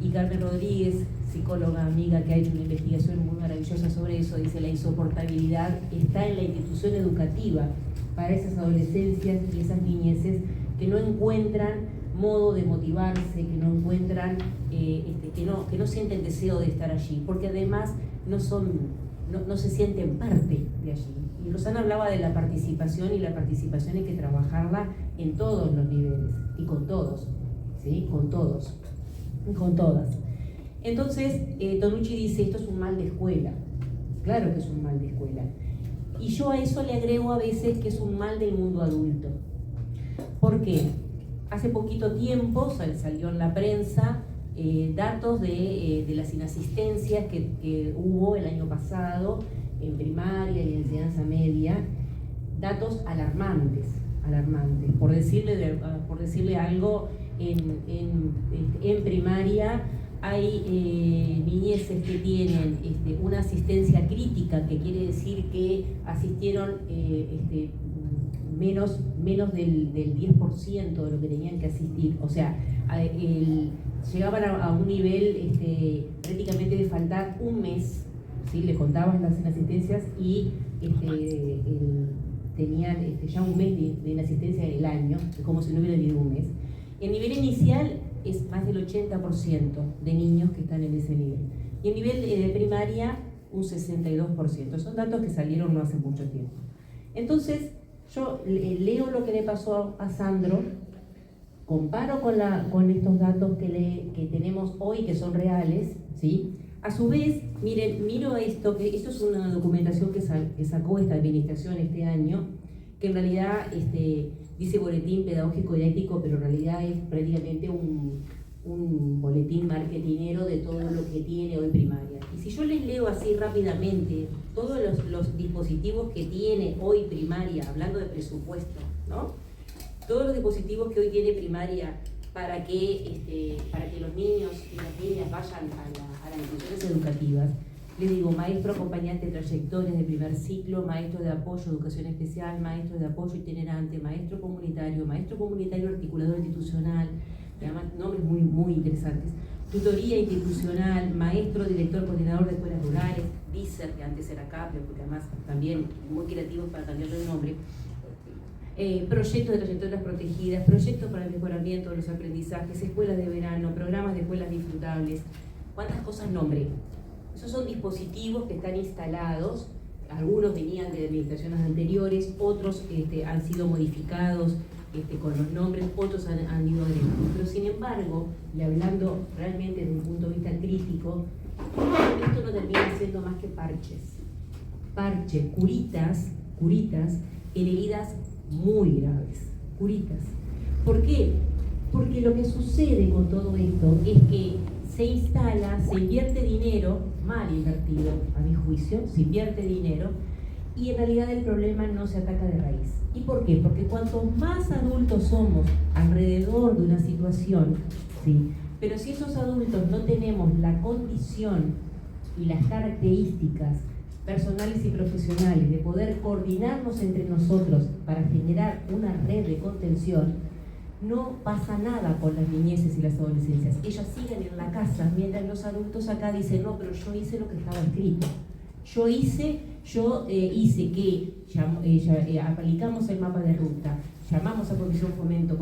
y Carmen Rodríguez, psicóloga amiga que ha hecho una investigación muy maravillosa sobre eso, dice: la insoportabilidad está en la institución educativa para esas adolescencias y esas niñeces que no encuentran modo de motivarse, que no encuentran, que no sienten deseo de estar allí, porque además no se sienten parte de allí. Y Rosana hablaba de la participación, y la participación hay que trabajarla en todos los niveles, y con todos, ¿sí? Con todos, con todas. Entonces, Tonucci dice: esto es un mal de escuela. Claro que es un mal de escuela. Y yo a eso le agrego a veces que es un mal del mundo adulto. ¿Por qué? Hace poquito tiempo salió en la prensa datos de las inasistencias que hubo el año pasado en primaria y en enseñanza media, datos alarmantes. Por decirle algo, en primaria hay niñeces que tienen una asistencia crítica, que quiere decir que asistieron menos del 10% de lo que tenían que asistir. O sea, llegaban a un nivel prácticamente de faltar un mes, ¿sí? Le contaban las inasistencias y tenían ya un mes de inasistencia en el año, como si no hubiera vivido un mes. El nivel inicial es más del 80% de niños que están en ese nivel. Y el nivel de primaria, un 62%. Son datos que salieron no hace mucho tiempo. Entonces, yo leo lo que le pasó a Sandro, comparo con estos datos que tenemos hoy, que son reales, ¿sí? A su vez, miro esto, que esto es una documentación que sacó esta administración este año, que en realidad dice boletín pedagógico didáctico, pero en realidad es prácticamente un boletín marketinero de todo lo que tiene hoy primaria. Y si yo les leo así rápidamente todos los dispositivos que tiene hoy primaria, hablando de presupuesto, ¿no? Todos los dispositivos que hoy tiene primaria para que los niños y las niñas vayan a las instituciones educativas, Les digo, maestro acompañante de trayectorias de primer ciclo, maestro de apoyo, educación especial, maestro de apoyo itinerante, maestro comunitario articulador institucional, además nombres muy, muy interesantes, tutoría institucional, maestro, director, coordinador de escuelas rurales, DICER, que antes era CAPE, porque además también muy creativos para cambiarle el nombre, proyectos de trayectorias protegidas, proyectos para el mejoramiento de los aprendizajes, escuelas de verano, programas de escuelas disfrutables. ¿Cuántas cosas nombré? Esos son dispositivos que están instalados, algunos venían de administraciones anteriores, otros han sido modificados con los nombres, otros han ido agregados. Pero sin embargo, y hablando realmente desde un punto de vista crítico, esto no termina siendo más que parches, curitas en heridas muy graves, curitas. ¿Por qué? Porque lo que sucede con todo esto es que se instala, se invierte dinero, mal invertido a mi juicio, se invierte dinero y en realidad el problema no se ataca de raíz. ¿Y por qué? Porque cuanto más adultos somos alrededor de una situación, ¿sí? Pero si esos adultos no tenemos la condición y las características personales y profesionales de poder coordinarnos entre nosotros para generar una red de contención, no pasa nada con las niñeces y las adolescencias. Ellas siguen en la casa, mientras los adultos acá dicen, no, pero yo hice lo que estaba escrito. Yo hice que aplicamos el mapa de ruta, llamamos a Comisión Fomento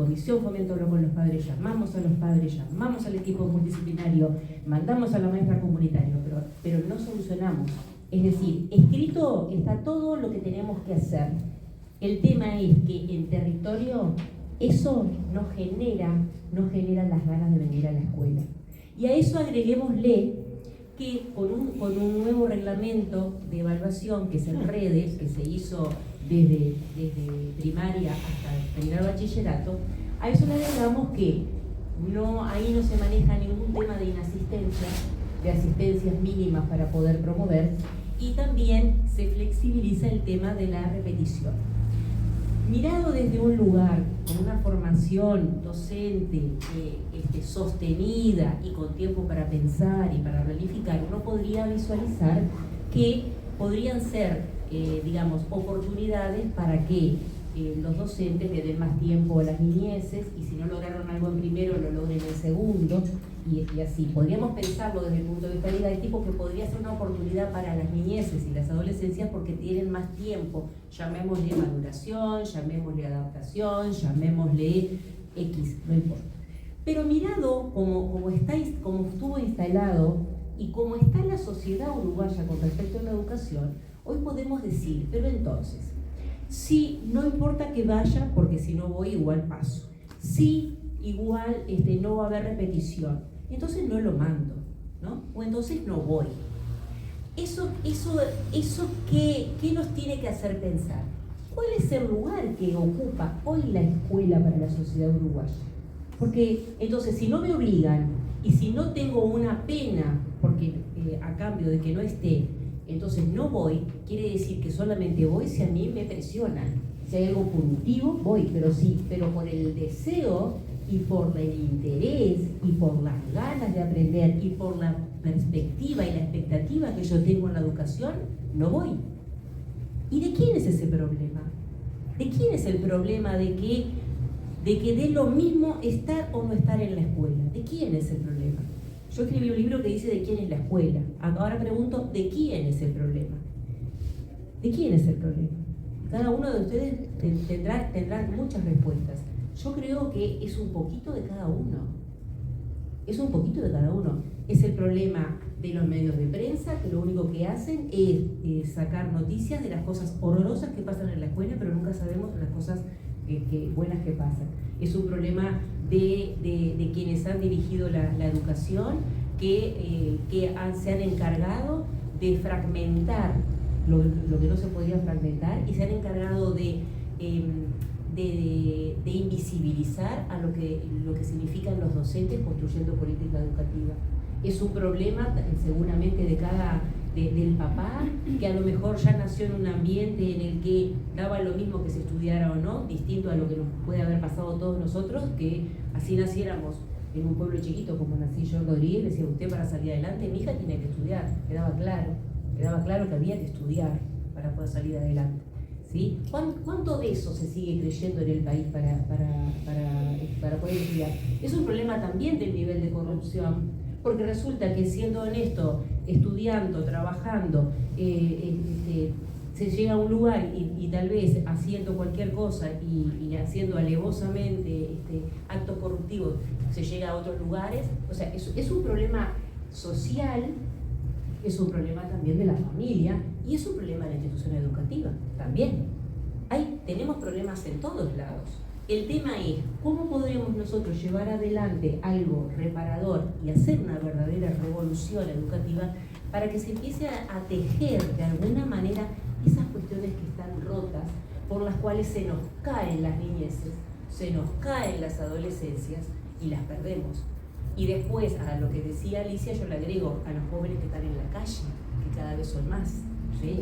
habló con los padres, llamamos a los padres, llamamos al equipo multidisciplinario, mandamos a la maestra comunitaria, pero no solucionamos. Es decir, escrito está todo lo que tenemos que hacer. El tema es que en territorio eso no genera las ganas de venir a la escuela. Y a eso agreguémosle que con un nuevo reglamento de evaluación que es en redes, que se hizo desde primaria hasta terminar el bachillerato, a eso le agregamos que ahí no se maneja ningún tema de inasistencia, de asistencias mínimas para poder promover, y también se flexibiliza el tema de la repetición. Mirado desde un lugar con una formación docente sostenida y con tiempo para pensar y para planificar, uno podría visualizar que podrían ser, oportunidades para que los docentes le den más tiempo a las niñeces y si no lograron algo en primero, lo logren en segundo y así. Podríamos pensarlo desde el punto de vista didáctico que podría ser una oportunidad para las niñeces y las adolescencias porque tienen más tiempo, llamémosle maduración, llamémosle adaptación, llamémosle X, no importa. Pero mirado como estuvo instalado y como está la sociedad uruguaya con respecto a la educación, hoy podemos decir, pero entonces, sí, no importa que vaya, porque si no voy igual paso. Sí, igual no va a haber repetición. Entonces no lo mando, ¿no? O entonces no voy. Eso ¿qué nos tiene que hacer pensar? ¿Cuál es el lugar que ocupa hoy la escuela para la sociedad uruguaya? Porque entonces si no me obligan y si no tengo una pena, porque a cambio de que no esté, entonces no voy, quiere decir que solamente voy si a mí me presionan. Si hay algo punitivo, voy, pero por el deseo y por el interés y por las ganas de aprender y por la perspectiva y la expectativa que yo tengo en la educación, no voy. ¿Y de quién es ese problema? ¿De quién es el problema de que dé lo mismo estar o no estar en la escuela? ¿De quién es el problema? Yo escribí un libro que dice de quién es la escuela. Ahora pregunto, ¿de quién es el problema? ¿De quién es el problema? Cada uno de ustedes tendrá muchas respuestas. Yo creo que es un poquito de cada uno. Es un poquito de cada uno. Es el problema de los medios de prensa, que lo único que hacen es sacar noticias de las cosas horrorosas que pasan en la escuela, pero nunca sabemos las cosas buenas que pasan. Es un problema de quienes han dirigido la educación, que se han encargado de fragmentar lo que no se podía fragmentar y se han encargado de invisibilizar a lo que significan los docentes construyendo política educativa. Es un problema seguramente del papá, que a lo mejor ya nació en un ambiente en el que daba lo mismo que se estudiara o no, distinto a lo que nos puede haber pasado a todos nosotros, que así naciéramos en un pueblo chiquito como nací yo en Rodríguez, decía, usted para salir adelante, mi hija tiene que estudiar. Quedaba claro que había que estudiar para poder salir adelante. ¿Sí? ¿Cuánto de eso se sigue creyendo en el país para poder estudiar? Es un problema también del nivel de corrupción, porque resulta que siendo honesto, estudiando, trabajando, se llega a un lugar y tal vez haciendo cualquier cosa y haciendo alevosamente actos corruptivos se llega a otros lugares. O sea, es un problema social, es un problema también de la familia y es un problema de la institución educativa también. Tenemos problemas en todos lados. El tema es cómo podremos nosotros llevar adelante algo reparador y hacer una verdadera revolución educativa para que se empiece a tejer de alguna manera esas cuestiones que están rotas, por las cuales se nos caen las niñeces, se nos caen las adolescencias y las perdemos. Y después, a lo que decía Alicia, yo le agrego a los jóvenes que están en la calle, que cada vez son más. ¿Sí?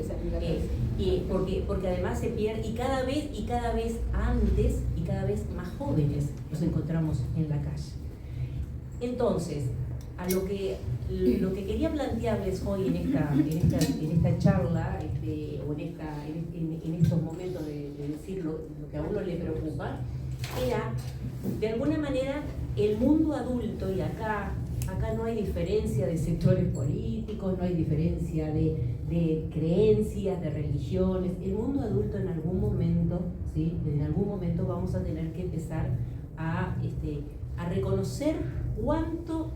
Porque además se pierde, y cada vez antes y cada vez más jóvenes nos encontramos en la calle. Entonces, a lo que quería plantearles hoy en esta charla, o en estos momentos de decir lo que a uno le preocupa, era, de alguna manera, el mundo adulto, y acá no hay diferencia de sectores políticos, no hay diferencia de creencias, de religiones. El mundo adulto en algún momento, ¿sí? En algún momento vamos a tener que empezar a reconocer cuánto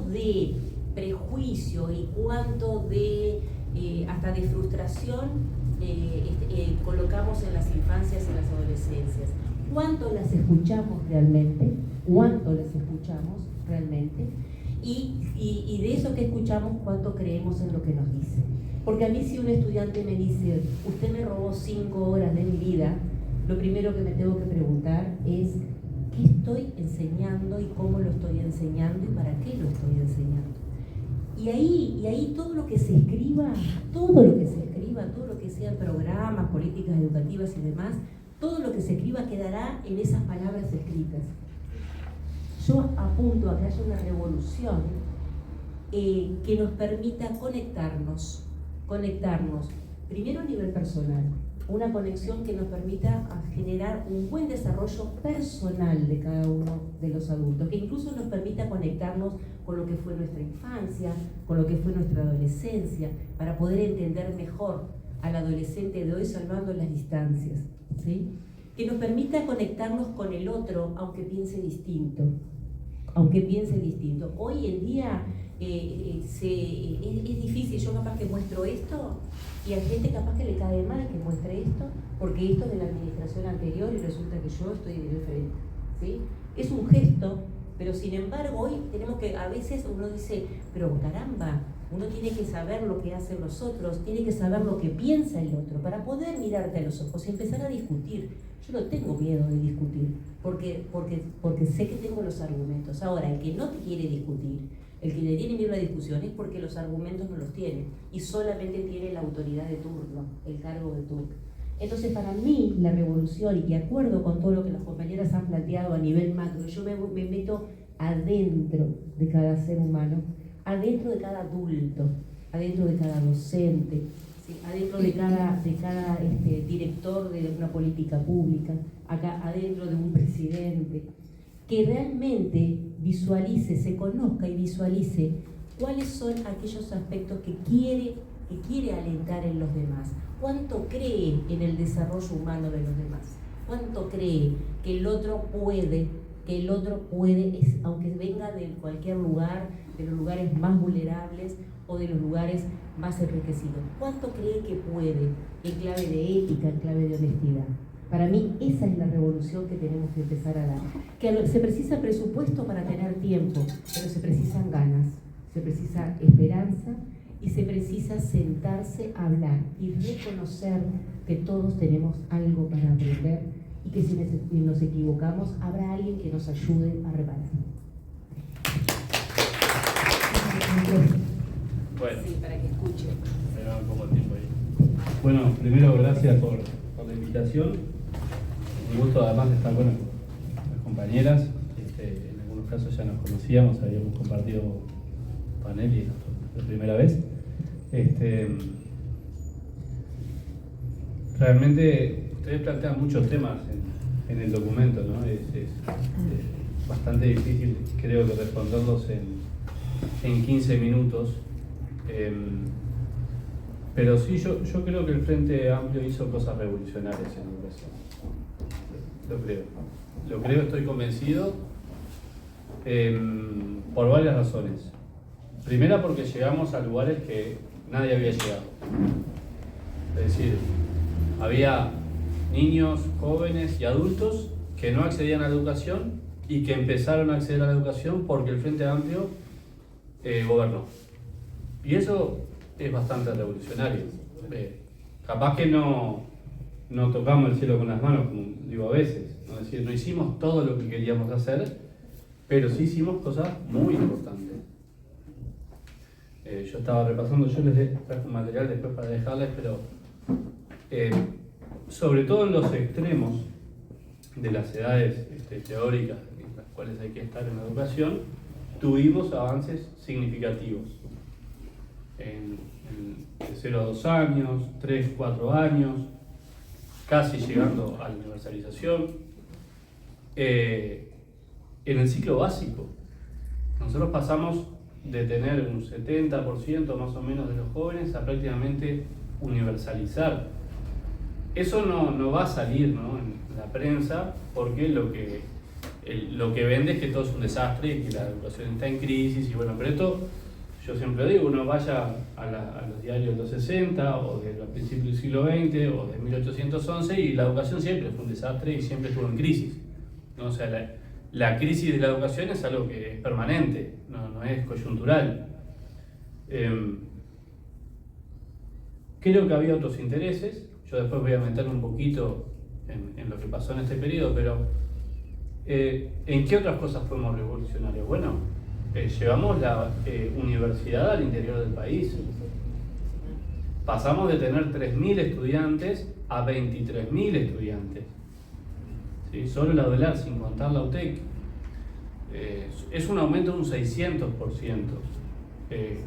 de prejuicio y cuánto de hasta de frustración colocamos en las infancias y en las adolescencias. ¿Cuánto las escuchamos realmente? Y de eso que escuchamos, ¿cuánto creemos en lo que nos dice? Porque a mí, si un estudiante me dice, usted me robó 5 horas de mi vida, lo primero que me tengo que preguntar es, ¿qué estoy enseñando y cómo lo estoy enseñando y para qué lo estoy enseñando? Y ahí todo lo que se escriba, todo lo que sean programas, políticas educativas y demás, todo lo que se escriba quedará en esas palabras escritas. Yo apunto a que haya una revolución que nos permita conectarnos, primero a nivel personal, una conexión que nos permita generar un buen desarrollo personal de cada uno de los adultos, que incluso nos permita conectarnos con lo que fue nuestra infancia, con lo que fue nuestra adolescencia, para poder entender mejor al adolescente de hoy salvando las distancias, ¿sí? Que nos permita conectarnos con el otro, aunque piense distinto. Hoy en día es difícil, yo capaz que muestro esto y a gente capaz que le cae mal que muestre esto, porque esto es de la administración anterior y resulta que yo estoy de frente, ¿sí? Es un gesto, pero sin embargo hoy tenemos que, a veces uno dice, pero caramba, uno tiene que saber lo que hacen los otros, tiene que saber lo que piensa el otro, para poder mirarte a los ojos y empezar a discutir. Yo no tengo miedo de discutir, porque sé que tengo los argumentos. Ahora, el que no te quiere discutir, el que le tiene miedo a la discusión, es porque los argumentos no los tiene y solamente tiene la autoridad de turno, el cargo de turno. Entonces, para mí, la revolución, y de acuerdo con todo lo que las compañeras han planteado a nivel macro, yo me meto adentro de cada ser humano, adentro de cada adulto, adentro de cada docente, ¿sí? Adentro de cada director de una política pública, acá adentro de un presidente, que realmente visualice, se conozca y visualice cuáles son aquellos aspectos que quiere alentar en los demás. ¿Cuánto cree en el desarrollo humano de los demás? ¿Cuánto cree que el otro puede, aunque venga de cualquier lugar, de los lugares más vulnerables o de los lugares más enriquecidos? ¿Cuánto cree que puede en clave de ética, en clave de honestidad? Para mí esa es la revolución que tenemos que empezar a dar. Que se precisa presupuesto para tener tiempo, pero se precisan ganas, se precisa esperanza y se precisa sentarse a hablar y reconocer que todos tenemos algo para aprender y que si nos equivocamos habrá alguien que nos ayude a reparar. Bueno, sí, para que escuche. me da un poco de tiempo ahí. Bueno, primero gracias por la invitación. Un gusto además de estar con las compañeras, en algunos algunos casos ya nos conocíamos, habíamos compartido panel y la primera vez. Realmente ustedes plantean muchos temas en el documento, ¿no? Es bastante difícil, creo que responderlos en 15 minutos. Pero sí, yo creo que el Frente Amplio hizo cosas revolucionarias en educación. Lo creo, estoy convencido por varias razones. Primera, porque llegamos a lugares que nadie había llegado. Es decir, había niños, jóvenes y adultos que no accedían a la educación y que empezaron a acceder a la educación porque el Frente Amplio gobernó. Y eso es bastante revolucionario. Capaz que no tocamos el cielo con las manos, como digo a veces. ¿No? Es decir, no hicimos todo lo que queríamos hacer, pero sí hicimos cosas muy importantes. Yo estaba repasando, yo les traje un material después para dejarles, pero sobre todo en los extremos de las edades teóricas en las cuales hay que estar en la educación, tuvimos avances significativos. De 0 a 2 años, 3, 4 años, casi llegando a la universalización. En el ciclo básico, nosotros pasamos de tener un 70% más o menos de los jóvenes a prácticamente universalizar. Eso no va a salir, ¿no?, en la prensa, porque lo que vende es que todo es un desastre y que la educación está en crisis. Y bueno, pero esto, yo siempre digo, uno vaya a los diarios de los 60 o de los principios del siglo XX o de 1811 y la educación siempre fue un desastre y siempre estuvo en crisis, ¿no? O sea, la crisis de la educación es algo que es permanente, no es coyuntural. Creo que había otros intereses. Yo después voy a meterme un poquito en lo que pasó en este periodo, pero ¿en qué otras cosas fuimos revolucionarios? Bueno, llevamos la universidad al interior del país. Pasamos de tener 3.000 estudiantes a 23.000 estudiantes. ¿Sí? Solo la UDELAR, sin contar la UTEC. Es un aumento de un 600%.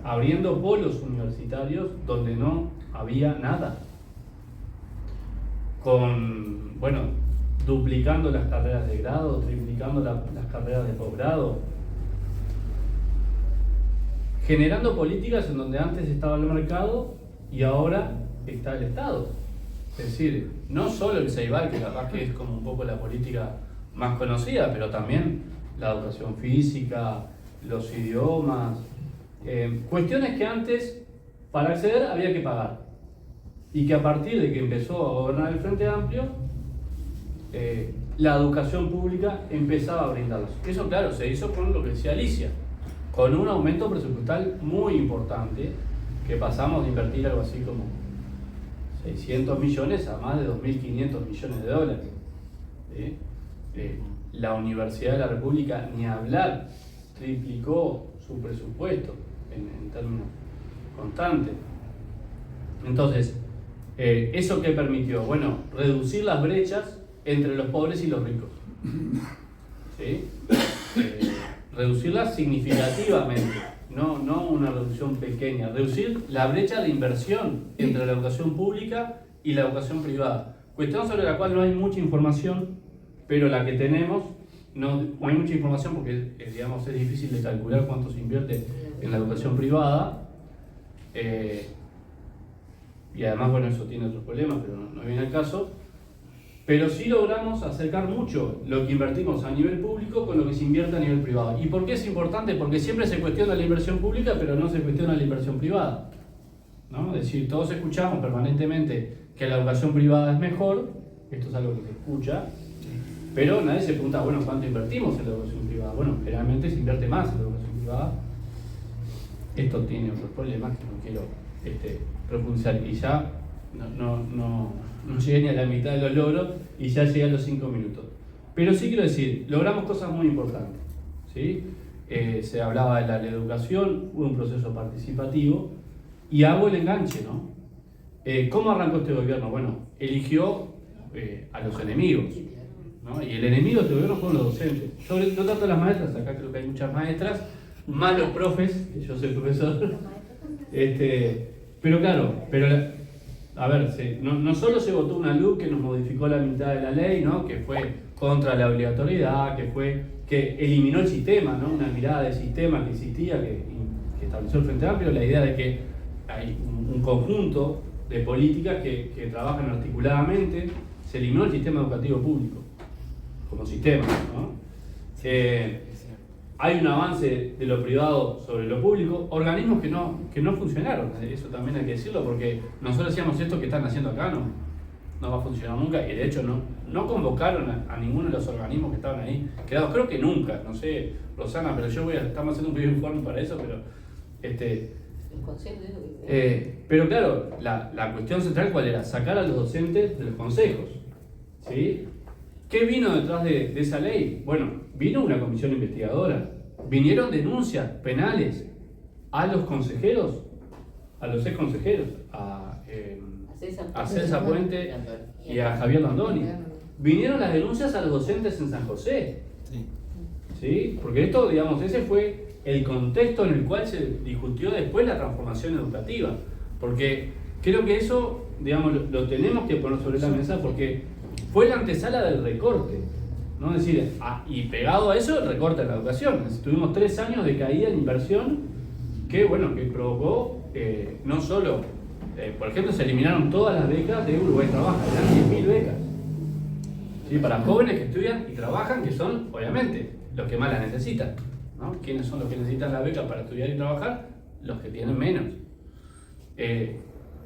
Abriendo polos universitarios donde no había nada. Duplicando las carreras de grado, triplicando las carreras de posgrado, generando políticas en donde antes estaba el mercado y ahora está el Estado. Es decir, no solo el CEIBAL, que capaz que es como un poco la política más conocida, pero también la educación física, los idiomas, cuestiones que antes para acceder había que pagar. Y que a partir de que empezó a gobernar el Frente Amplio, la educación pública empezaba a brindarlos. Eso, claro, se hizo con lo que decía Alicia, con un aumento presupuestal muy importante, que pasamos de invertir algo así como 600 millones a más de 2.500 millones de dólares. La Universidad de la República, ni hablar, triplicó su presupuesto en términos constantes. Entonces, ¿eso qué permitió? Bueno, reducir las brechas entre los pobres y los ricos. ¿Sí? Reducirlas significativamente, no una reducción pequeña. Reducir la brecha de inversión entre la educación pública y la educación privada. Cuestión sobre la cual no hay mucha información, pero la que tenemos, no hay mucha información porque digamos, es difícil de calcular cuánto se invierte en la educación privada. Y además, bueno, eso tiene otros problemas, pero no viene al caso. Pero sí logramos acercar mucho lo que invertimos a nivel público con lo que se invierte a nivel privado. ¿Y por qué es importante? Porque siempre se cuestiona la inversión pública, pero no se cuestiona la inversión privada, ¿no? Es decir, todos escuchamos permanentemente que la educación privada es mejor, esto es algo que se escucha, pero nadie se pregunta, bueno, ¿cuánto invertimos en la educación privada? Bueno, generalmente se invierte más en la educación privada. Esto tiene otros problemas que no quiero profundizar, y ya no llegué ni a la mitad de los logros y ya llegué a los 5 minutos. Pero sí quiero decir, logramos cosas muy importantes, ¿sí? Se hablaba de la educación, hubo un proceso participativo y hago el enganche, ¿no? ¿Cómo arrancó este gobierno? Bueno, eligió a los enemigos, ¿no? Y el enemigo de este gobierno fueron los docentes. No tanto las maestras, acá creo que hay muchas maestras, más los profes, que yo soy profesor. Pero claro, a ver, no solo se votó una luz que nos modificó la mitad de la ley, ¿no? Que fue contra la obligatoriedad, que eliminó el sistema, ¿no? Una mirada de sistema que existía, que estableció el Frente Amplio, la idea de que hay un conjunto de políticas que trabajan articuladamente. Se eliminó el sistema educativo público como sistema, ¿no? Hay un avance de lo privado sobre lo público, organismos que no funcionaron, eso también hay que decirlo, porque nosotros decíamos esto que están haciendo acá no va a funcionar nunca, y de hecho no convocaron a ninguno de los organismos que estaban ahí creados, creo que nunca, no sé, Rosana, pero estamos haciendo un video informe para eso, pero El consejo es lo que... pero claro, la cuestión central ¿cuál era? Sacar a los docentes de los consejos, ¿sí? ¿Qué vino detrás de esa ley? Bueno, vino una comisión investigadora, vinieron denuncias penales a los consejeros, a los ex consejeros, a Celsa Puente y a Javier Landoni. Vinieron las denuncias a los docentes en San José, ¿sí? Porque esto, digamos, ese fue el contexto en el cual se discutió después la transformación educativa, porque creo que eso, digamos, lo tenemos que poner sobre la mesa porque fue la antesala del recorte, ¿no? Es decir, y pegado a eso el recorte de la educación. Tuvimos 3 años de caída en inversión que provocó no solo, por ejemplo, se eliminaron todas las becas de Uruguay Trabaja, eran 10.000 becas, ¿sí? Para jóvenes que estudian y trabajan, que son, obviamente, los que más las necesitan, ¿no? ¿Quiénes son los que necesitan la beca para estudiar y trabajar? Los que tienen menos.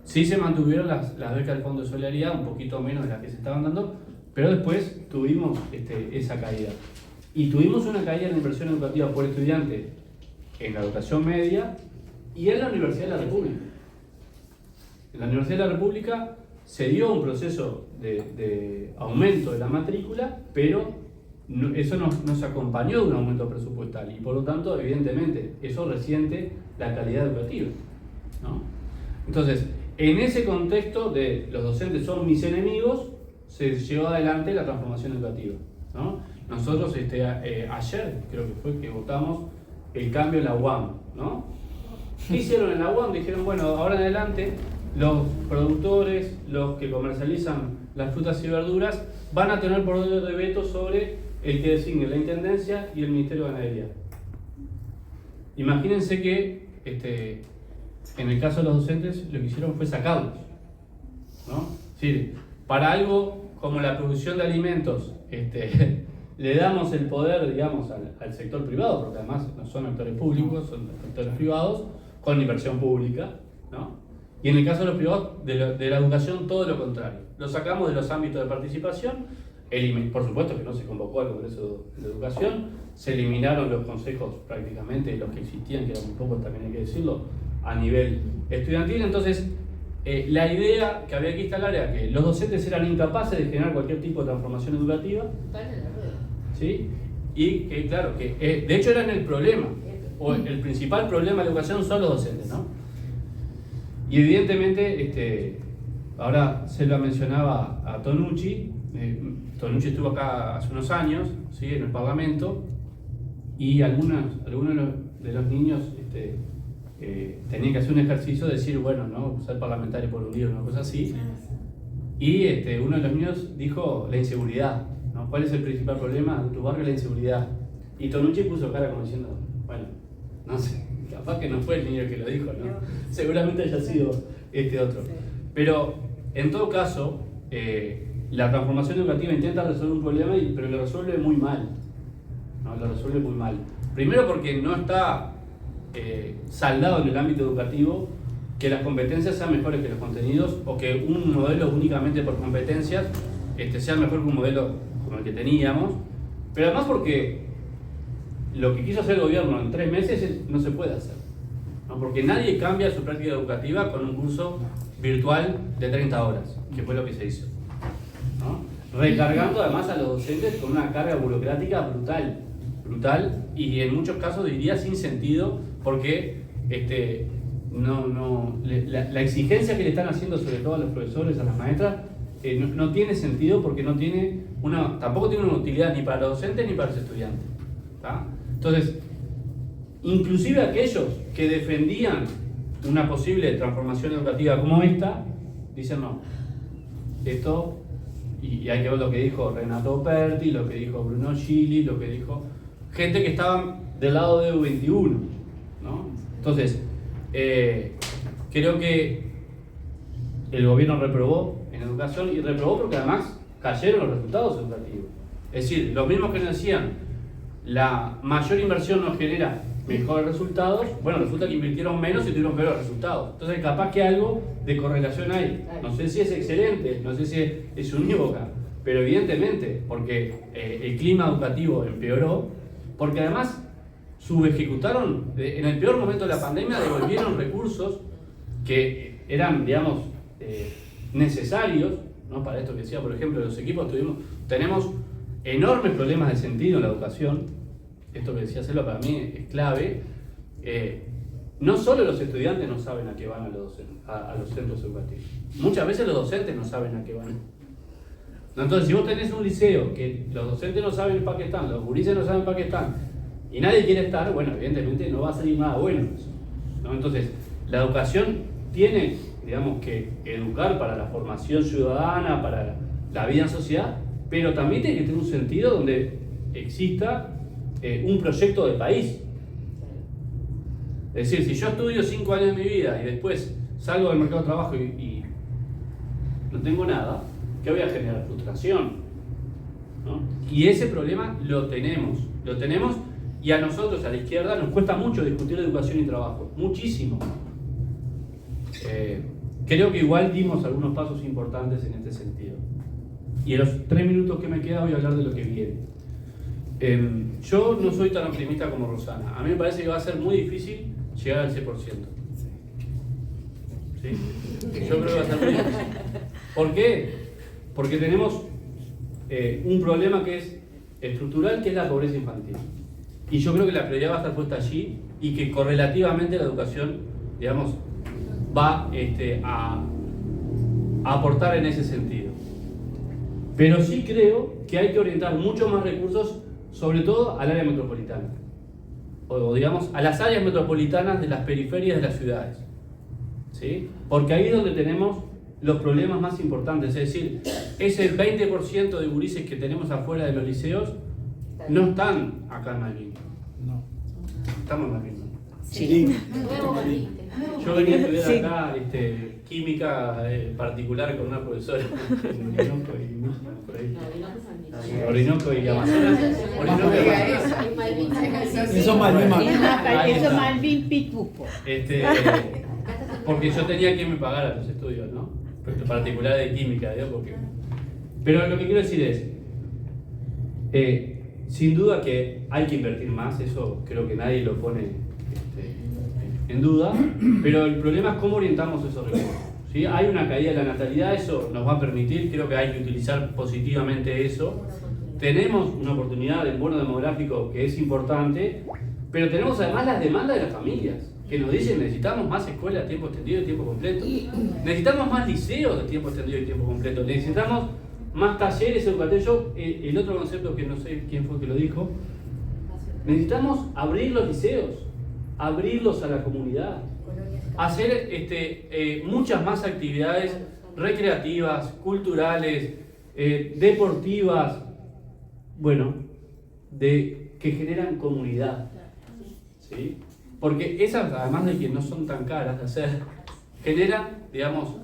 Sí se mantuvieron las becas del Fondo de Solidaridad, un poquito menos de las que se estaban dando, pero después tuvimos esa caída. Y tuvimos una caída en la inversión educativa por estudiante en la educación media y en la Universidad de la República. En la Universidad de la República se dio un proceso de aumento de la matrícula, pero eso no se acompañó de un aumento presupuestal y por lo tanto, evidentemente, eso resiente la calidad educativa, ¿no? Entonces, en ese contexto de los docentes son mis enemigos, se llevó adelante la transformación educativa, ¿no? Nosotros ayer creo que fue que votamos el cambio en la UAM, ¿no? ¿Qué hicieron en la UAM? Dijeron, bueno, ahora en adelante los productores, los que comercializan las frutas y verduras, van a tener poder de veto sobre el que designe la Intendencia y el Ministerio de Ganadería. Imagínense que en el caso de los docentes lo que hicieron fue sacarlos, ¿no? Es decir, para algo como la producción de alimentos, le damos el poder, digamos, al sector privado, porque además no son actores públicos, son actores privados, con inversión pública, ¿no? Y en el caso de los privados, de la educación, todo lo contrario. Lo sacamos de los ámbitos de participación, por supuesto que no se convocó al Congreso de Educación, se eliminaron los consejos prácticamente, los que existían, que eran muy pocos, también hay que decirlo, a nivel estudiantil. Entonces, la idea que había que instalar era que los docentes eran incapaces de generar cualquier tipo de transformación educativa, ¿sí? Y que, claro, que de hecho eran el problema, o el principal problema de la educación son los docentes, ¿no? Y evidentemente, ahora se lo mencionaba a Tonucci, Tonucci estuvo acá hace unos años, ¿sí? En el Parlamento, y algunos de los niños tenían que hacer un ejercicio de decir, bueno, ¿no? Ser parlamentario por un día, una cosa así. Y uno de los niños dijo la inseguridad, ¿no? ¿Cuál es el principal problema de tu barrio? La inseguridad. Y Tonucci puso cara como diciendo, bueno, no sé, capaz que no fue el niño que lo dijo, ¿no? Seguramente haya sido otro. Pero, en todo caso, la transformación educativa intenta resolver un problema, pero lo resuelve muy mal, ¿no? Lo resuelve muy mal. Primero porque no está saldado en el ámbito educativo que las competencias sean mejores que los contenidos, o que un modelo únicamente por competencias sea mejor que un modelo como el que teníamos, pero además porque lo que quiso hacer el gobierno en 3 meses no se puede hacer, ¿no? Porque nadie cambia su práctica educativa con un curso virtual de 30 horas, que fue lo que se hizo, ¿no? Recargando además a los docentes con una carga burocrática brutal, y en muchos casos diría sin sentido, porque la exigencia que le están haciendo sobre todo a los profesores, a las maestras, no tiene sentido, porque no tiene tampoco tiene una utilidad ni para los docentes ni para los estudiantes. ¿Tá? Entonces, inclusive aquellos que defendían una posible transformación educativa como esta, dicen no, esto, y hay que ver lo que dijo Renato Perti, lo que dijo Bruno Gili, lo que dijo gente que estaba del lado de U21, ¿no? Entonces, creo que el gobierno reprobó en educación, y reprobó porque además cayeron los resultados educativos. Es decir, los mismos que nos decían la mayor inversión nos genera mejores resultados, bueno, resulta que invirtieron menos y tuvieron peores resultados. Entonces capaz que algo de correlación hay. No sé si es excelente, no sé si es unívoca, pero evidentemente, porque el clima educativo empeoró, porque además subejecutaron, en el peor momento de la pandemia devolvieron recursos que eran, digamos, necesarios, ¿no? Para esto que decía, por ejemplo, los equipos tenemos enormes problemas de sentido en la educación. Esto que decía Selva para mí es clave. No solo los estudiantes no saben a qué van a los centros educativos, muchas veces los docentes no saben a qué van. Entonces, si vos tenés un liceo que los docentes no saben para qué están, los gurises no saben para qué están, y nadie quiere estar, bueno, evidentemente no va a salir nada bueno, ¿no? Entonces, la educación tiene, digamos, que educar para la formación ciudadana, para la vida en sociedad, pero también tiene que tener un sentido donde exista un proyecto de país. Es decir, si yo estudio 5 años de mi vida y después salgo del mercado de trabajo y no tengo nada, ¿qué voy a generar? Frustración, ¿no? Y ese problema lo tenemos, y a nosotros, a la izquierda, nos cuesta mucho discutir educación y trabajo, muchísimo. Creo que igual dimos algunos pasos importantes en este sentido. Y en los 3 minutos que me queda voy a hablar de lo que viene. Yo no soy tan optimista como Rosana. A mí me parece que va a ser muy difícil llegar al 100%. ¿Sí? Yo creo que va a ser muy difícil. ¿Por qué? Porque tenemos un problema que es estructural, que es la pobreza infantil. Y yo creo que la prioridad va a estar puesta allí, y que correlativamente la educación, digamos, va a aportar en ese sentido. Pero sí creo que hay que orientar mucho más recursos, sobre todo al área metropolitana, o digamos a las áreas metropolitanas de las periferias de las ciudades, ¿sí? Porque ahí es donde tenemos los problemas más importantes. Es decir, ese 20% de gurises que tenemos afuera de los liceos no están acá en Malvin. No. Estamos en Malvin. Sí. Yo venía a estudiar acá química particular con una profesora en Orinoco y por ahí. Orinoco y Amazonas. Orinoco y Amazonas. Eso Malvin. Eso Malvin Pitupo. Porque yo tenía quien me pagara los estudios, ¿no? Particular de química, ¿no? Pero lo que quiero decir es, sin duda que hay que invertir más, eso creo que nadie lo pone en duda, pero el problema es cómo orientamos esos recursos, ¿sí? Hay una caída de la natalidad, eso nos va a permitir, creo que hay que utilizar positivamente eso. Tenemos una oportunidad del bono demográfico que es importante, pero tenemos además las demandas de las familias, que nos dicen necesitamos más escuelas de tiempo extendido y tiempo completo, necesitamos más liceos de tiempo extendido y tiempo completo, necesitamos más talleres educativos. El otro concepto que no sé quién fue que lo dijo, necesitamos abrir los liceos, abrirlos a la comunidad, hacer muchas más actividades recreativas, culturales, deportivas, bueno, que generan comunidad, ¿sí? Porque esas, además de que no son tan caras de hacer, generan, digamos,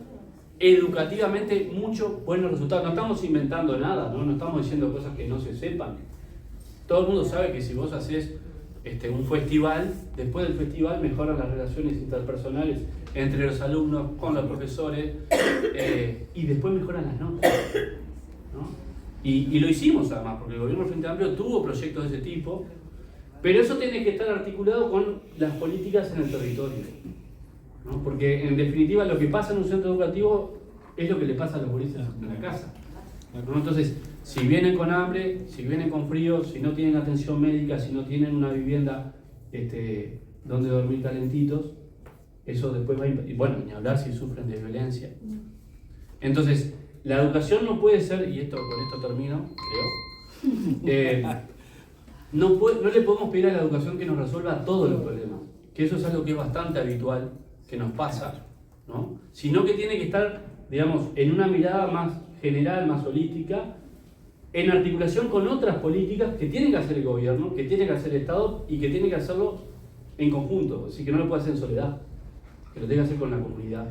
educativamente muchos buenos resultados. No estamos inventando nada, ¿no? No estamos diciendo cosas que no se sepan. Todo el mundo sabe que si vos haces un festival, después del festival mejoran las relaciones interpersonales entre los alumnos, con los profesores, y después mejoran las notas, ¿no? Y lo hicimos además, porque el gobierno del Frente Amplio tuvo proyectos de ese tipo, pero eso tiene que estar articulado con las políticas en el territorio, ¿no? Porque en definitiva lo que pasa en un centro educativo es lo que le pasa a los gurises en la casa, ¿no? Entonces, si vienen con hambre, si vienen con frío, si no tienen atención médica, si no tienen una vivienda donde dormir calentitos, eso después va a... Y bueno, ni hablar si sufren de violencia. Entonces, la educación no puede ser, y con esto termino, creo, no le podemos pedir a la educación que nos resuelva todos los problemas, que eso es algo que es bastante habitual, que nos pasa, ¿no? Sino que tiene que estar, digamos, en una mirada más general, más holística, en articulación con otras políticas que tiene que hacer el gobierno, que tiene que hacer el Estado y que tiene que hacerlo en conjunto, así que no lo puede hacer en soledad, que lo tiene que hacer con la comunidad.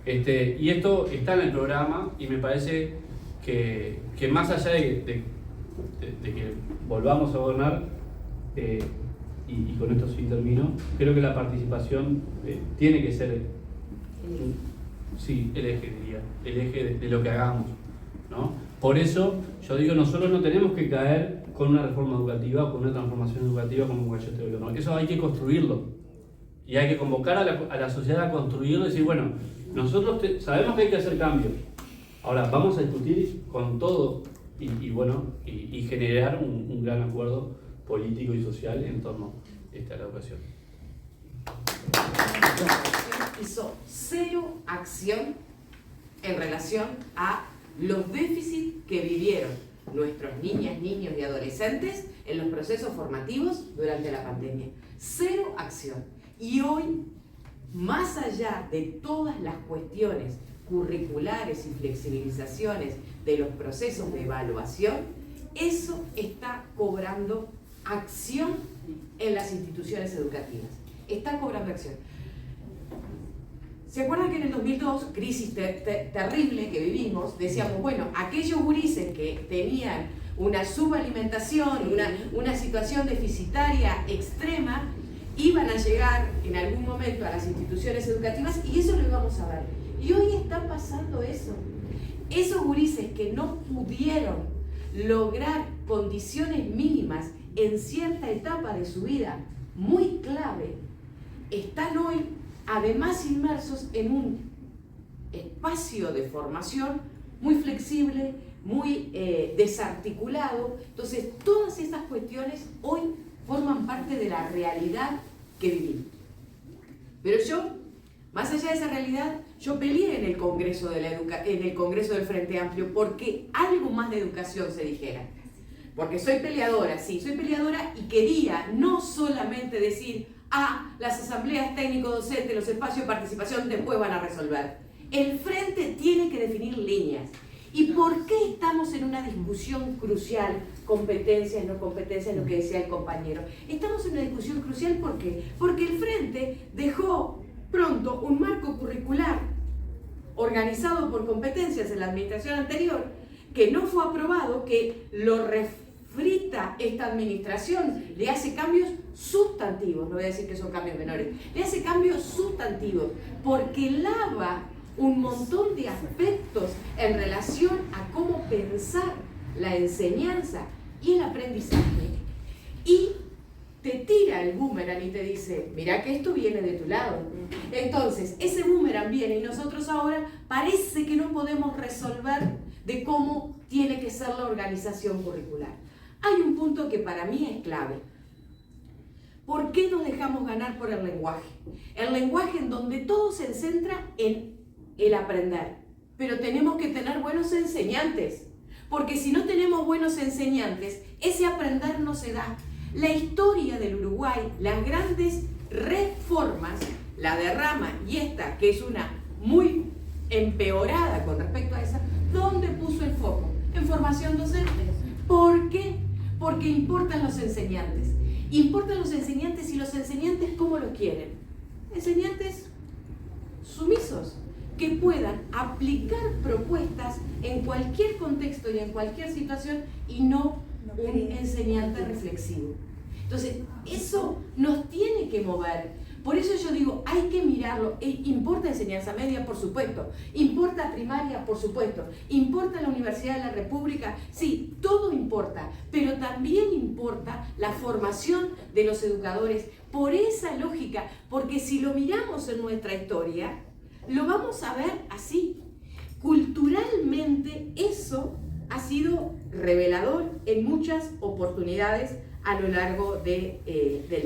Y esto está en el programa y me parece que más allá de que volvamos a gobernar, y con esto sí termino, creo que la participación tiene que ser el eje, diría, el eje de lo que hagamos, ¿no? Por eso yo digo, nosotros no tenemos que caer con una reforma educativa o con una transformación educativa como cayó este gobierno. Eso hay que construirlo y hay que convocar a la sociedad a construirlo y decir, bueno, nosotros sabemos que hay que hacer cambios, ahora vamos a discutir con todo y generar un gran acuerdo político y social en torno a la educación. Hizo cero acción en relación a los déficits que vivieron nuestros niñas, niños y adolescentes en los procesos formativos durante la pandemia. Cero acción. Y hoy, más allá de todas las cuestiones curriculares y flexibilizaciones de los procesos de evaluación, eso está cobrando acción en las instituciones educativas. Está cobrando acción. ¿Se acuerdan que en el 2002, crisis terrible que vivimos, decíamos, bueno, aquellos gurises que tenían una subalimentación, una situación deficitaria extrema, iban a llegar en algún momento a las instituciones educativas y eso lo íbamos a ver. Y hoy está pasando eso. Esos gurises que no pudieron lograr condiciones mínimas en cierta etapa de su vida muy clave, están hoy además inmersos en un espacio de formación muy flexible, muy desarticulado. Entonces, todas esas cuestiones hoy forman parte de la realidad que vivimos. Pero yo, más allá de esa realidad, yo peleé en el Congreso del Frente Amplio porque algo más de educación se dijera. Porque soy peleadora, sí, soy peleadora y quería no solamente decir, las asambleas técnico-docentes, los espacios de participación después van a resolver. El Frente tiene que definir líneas. ¿Y por qué estamos en una discusión crucial? Competencias, no competencias, lo que decía el compañero. Estamos en una discusión crucial ¿por qué? Porque el Frente dejó pronto un marco curricular organizado por competencias en la administración anterior que no fue aprobado, que lo refrita esta administración, le hace cambios sustantivos, no voy a decir que son cambios menores, le hace cambios sustantivos porque lava un montón de aspectos en relación a cómo pensar la enseñanza y el aprendizaje y te tira el boomerang y te dice, mira que esto viene de tu lado. Entonces, ese boomerang viene y nosotros ahora parece que no podemos resolver de cómo tiene que ser la organización curricular. Hay un punto que para mí es clave. ¿Por qué nos dejamos ganar por el lenguaje? El lenguaje en donde todo se centra en el aprender. Pero tenemos que tener buenos enseñantes. Porque si no tenemos buenos enseñantes, ese aprender no se da. La historia del Uruguay, las grandes reformas, la de Rama y esta, que es una muy empeorada con respecto a esa, ¿dónde puso el foco? En formación docente. ¿Por qué? Porque importan los enseñantes. Importan los enseñantes y los enseñantes ¿cómo lo quieren? Enseñantes sumisos, que puedan aplicar propuestas en cualquier contexto y en cualquier situación y no un enseñante reflexivo. Entonces, eso nos tiene que mover. Por eso yo digo, hay que mirarlo. ¿Importa enseñanza media? Por supuesto. ¿Importa primaria? Por supuesto. ¿Importa la Universidad de la República? Sí, todo importa. Pero también importa la formación de los educadores por esa lógica. Porque si lo miramos en nuestra historia, lo vamos a ver así. Culturalmente, eso ha sido revelador en muchas oportunidades a lo largo del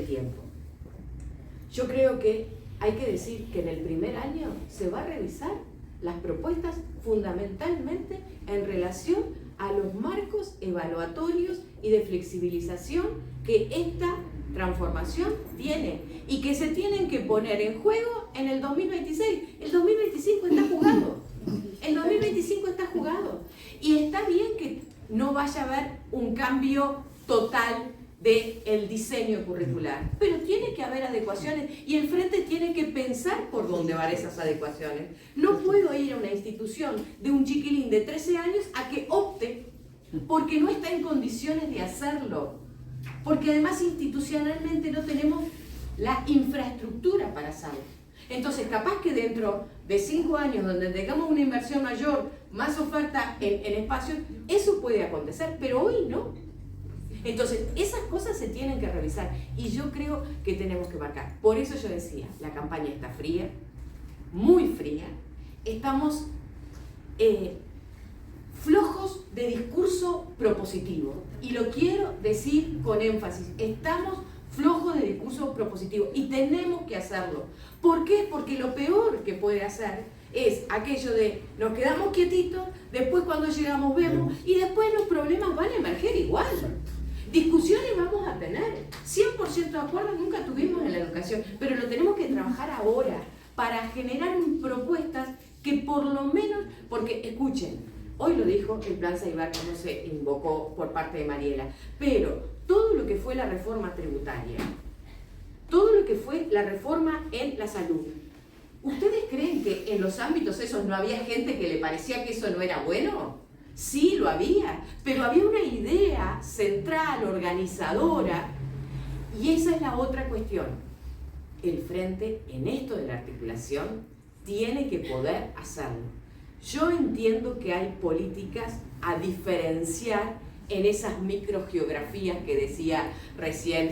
tiempo. Yo creo que hay que decir que en el primer año se va a revisar las propuestas fundamentalmente en relación a los marcos evaluatorios y de flexibilización que esta transformación tiene y que se tienen que poner en juego en el 2026. El 2025 está jugado. El 2025 está jugado. Y está bien que no vaya a haber un cambio total del diseño curricular, pero tiene que haber adecuaciones y el Frente tiene que pensar por dónde van esas adecuaciones. No puedo ir a una institución de un chiquilín de 13 años a que opte porque no está en condiciones de hacerlo, porque además institucionalmente no tenemos la infraestructura para hacerlo. Entonces, capaz que dentro de 5 años, donde tengamos una inversión mayor, más oferta en espacios, eso puede acontecer, pero hoy no. Entonces, esas cosas se tienen que revisar y yo creo que tenemos que marcar. Por eso yo decía, la campaña está fría, muy fría, estamos flojos de discurso propositivo y lo quiero decir con énfasis, estamos flojos de discurso propositivo y tenemos que hacerlo. ¿Por qué? Porque lo peor que puede hacer es aquello de nos quedamos quietitos, después cuando llegamos vemos y después los problemas van a emerger igual. Discusiones vamos a tener, 100% de acuerdo nunca tuvimos en la educación, pero lo tenemos que trabajar ahora para generar propuestas que por lo menos, porque escuchen, hoy lo dijo el plan Saibar cuando se invocó por parte de Mariela, pero todo lo que fue la reforma tributaria, todo lo que fue la reforma en la salud, ¿ustedes creen que en los ámbitos esos no había gente que le parecía que eso no era bueno? Sí, lo había, pero había una idea central, organizadora, y esa es la otra cuestión. El Frente, en esto de la articulación, tiene que poder hacerlo. Yo entiendo que hay políticas a diferenciar en esas microgeografías que decía recién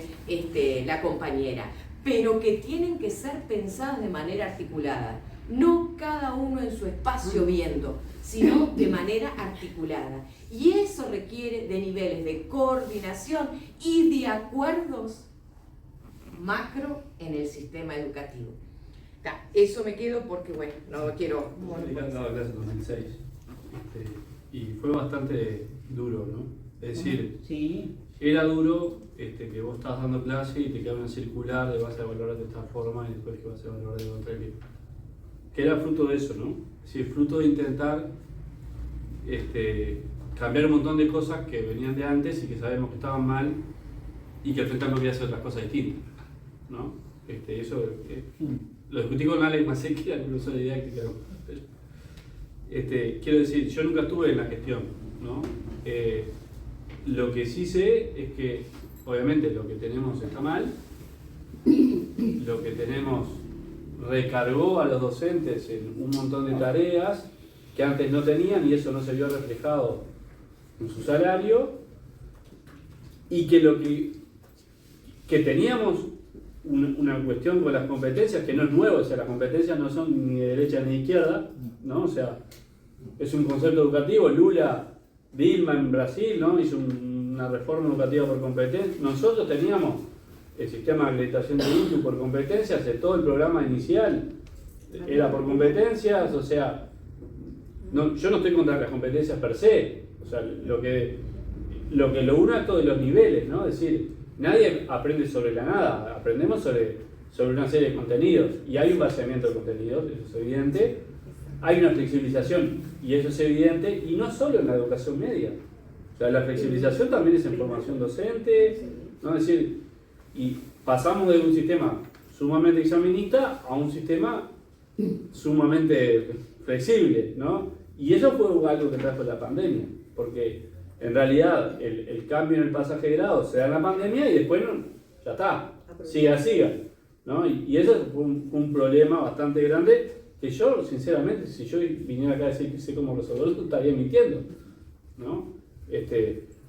la compañera, pero que tienen que ser pensadas de manera articulada. No cada uno en su espacio viendo, sino de manera articulada. Y eso requiere de niveles de coordinación y de acuerdos macro en el sistema educativo. Eso me quedo porque, bueno, no quiero... Yo he dado clase en 2006 y fue bastante duro, ¿no? Es decir, Sí. era duro que vos estabas dando clase y te quedaba una circular de vas a evaluar de esta forma y después que vas a evaluar de otra. Que era fruto de eso, ¿no? Es decir, fruto de intentar cambiar un montón de cosas que venían de antes y que sabemos que estaban mal y que al frente no quería hacer otras cosas distintas, ¿no? Eso lo discutí con Alex Macé, que era el profesor de didáctica. Quiero decir, yo nunca estuve en la gestión, ¿no? Lo que sí sé es que, obviamente, lo que tenemos está mal, lo que tenemos recargó a los docentes en un montón de tareas que antes no tenían y eso no se vio reflejado en su salario, y que lo que teníamos una cuestión con las competencias que no es nuevo, o sea, las competencias no son ni de derecha ni de izquierda, ¿no? O sea, es un concepto educativo. Lula, Dilma en Brasil, ¿no? Hizo una reforma educativa por competencia. Nosotros teníamos el sistema de acreditación de INTU por competencias, todo el programa inicial era por competencias, o sea, yo no estoy contra las competencias per se, o sea, lo une es todos los niveles, ¿no? Es decir, nadie aprende sobre la nada, aprendemos sobre una serie de contenidos, y hay un vaciamiento de contenidos, eso es evidente, hay una flexibilización, y eso es evidente, y no solo en la educación media, o sea, la flexibilización también es en formación docente, ¿no? Es decir, y pasamos de un sistema sumamente examinista a un sistema sumamente flexible, ¿no? Y eso fue algo que trajo la pandemia, porque en realidad el cambio en el pasaje de grado se da en la pandemia y después ya está, siga, ¿no? Y eso fue un problema bastante grande que yo, sinceramente, si yo viniera acá a decir que sé cómo resolverlo, estaría mintiendo, ¿no?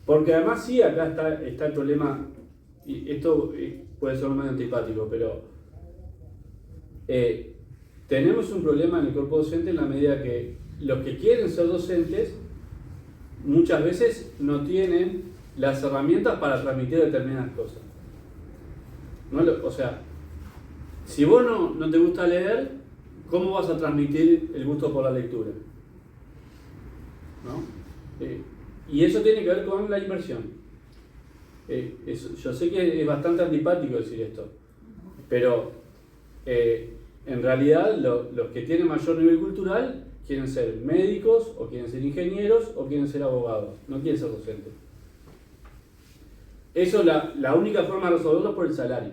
Porque además sí, acá está el problema, y esto puede ser medio antipático, pero tenemos un problema en el cuerpo docente en la medida que los que quieren ser docentes muchas veces no tienen las herramientas para transmitir determinadas cosas. O sea, si vos no te gusta leer, ¿cómo vas a transmitir el gusto por la lectura? ¿No? Y eso tiene que ver con la inversión. Yo sé que es bastante antipático decir esto, pero en realidad los que tienen mayor nivel cultural quieren ser médicos, o quieren ser ingenieros, o quieren ser abogados, no quieren ser docentes. Eso la única forma de resolverlo es por el salario.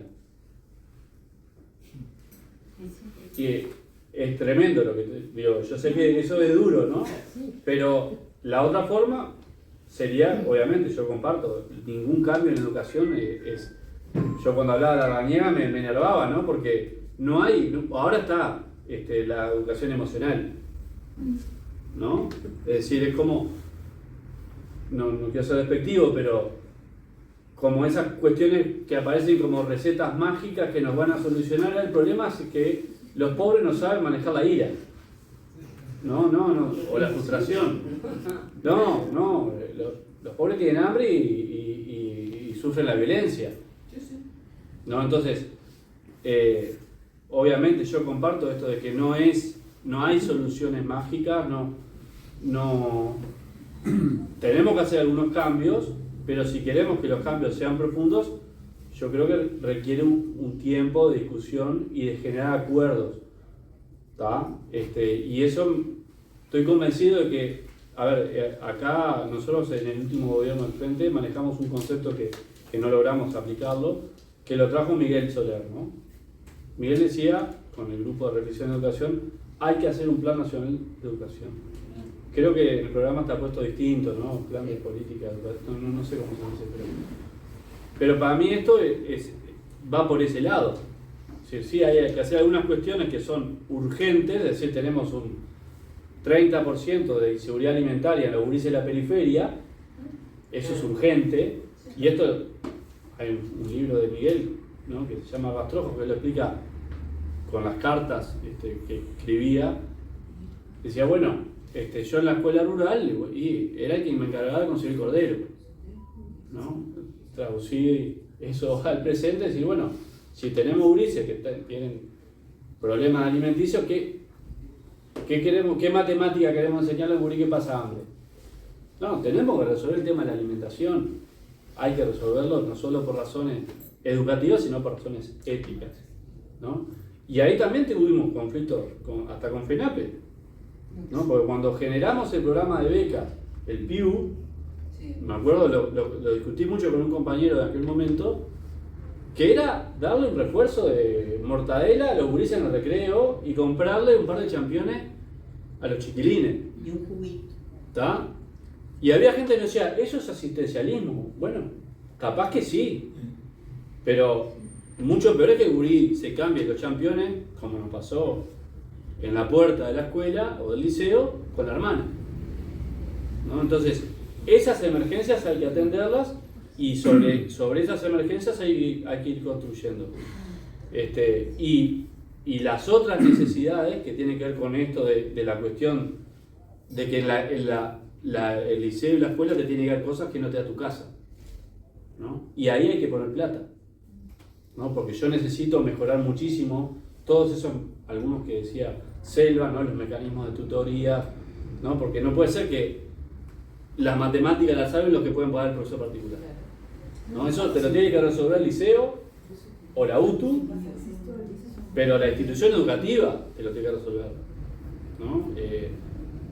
Y es tremendo lo que te digo. Yo sé que eso es duro, ¿no? Pero la otra forma sería, obviamente, yo comparto, ningún cambio en educación es... Yo cuando hablaba de la Larrañaga me enervaba, ¿no? Porque no hay... Ahora está la educación emocional, ¿no? Es decir, es como... No quiero ser despectivo, pero... como esas cuestiones que aparecen como recetas mágicas que nos van a solucionar el problema, es que los pobres no saben manejar la ira. No, o la frustración. No, los pobres tienen hambre y sufren la violencia. ¿No? Entonces, obviamente yo comparto esto de que no hay soluciones mágicas, no tenemos que hacer algunos cambios, pero si queremos que los cambios sean profundos, yo creo que requiere un tiempo de discusión y de generar acuerdos. ¿Tá? Y eso estoy convencido de que, a ver, acá nosotros en el último gobierno del Frente manejamos un concepto que no logramos aplicarlo, que lo trajo Miguel Soler, ¿no? Miguel decía, con el grupo de reflexión de educación, hay que hacer un plan nacional de educación. Creo que el programa está puesto distinto, ¿no? Plan de política, no sé cómo se dice, pero para mí esto va por ese lado. Es decir, sí, hay que hacer algunas cuestiones que son urgentes, es decir, tenemos un 30% de inseguridad alimentaria en los gurises de la periferia, eso es urgente, y esto, hay un libro de Miguel, ¿no? Que se llama Rastrojo, que lo explica con las cartas que escribía. Decía, bueno, yo en la escuela rural y era el que me encargaba de conseguir cordero, ¿no? Traducir eso al presente y decir, bueno, si tenemos gurises que tienen problemas alimenticios, ¿qué matemática queremos enseñarle a un gurí que pasa hambre? No, tenemos que resolver el tema de la alimentación. Hay que resolverlo no solo por razones educativas, sino por razones éticas, ¿no? Y ahí también tuvimos conflictos hasta con FENAPE, ¿no? Porque cuando generamos el programa de becas, el PIU, me acuerdo, lo discutí mucho con un compañero de aquel momento, que era darle un refuerzo de mortadela a los gurises en el recreo y comprarle un par de championes a los chiquilines. Y un juguito. ¿Está? Y había gente que decía, ¿eso es asistencialismo? Bueno, capaz que sí, pero mucho peor es que el gurí se cambie los championes, como nos pasó en la puerta de la escuela o del liceo, con la hermana, ¿no? Entonces, esas emergencias hay que atenderlas y sobre esas emergencias hay que ir construyendo. Y las otras necesidades que tienen que ver con esto de la cuestión de que el liceo y la escuela te tienen que dar cosas que no te da tu casa, ¿no? Y ahí hay que poner plata, ¿no? Porque yo necesito mejorar muchísimo todos esos, algunos que decía Selva, ¿no? Los mecanismos de tutoría, ¿no? Porque no puede ser que las matemáticas las saben los que pueden pagar el profesor particular, ¿no? Eso te lo tiene que resolver el liceo o la UTU, pero la institución educativa te lo tiene que resolver, ¿no?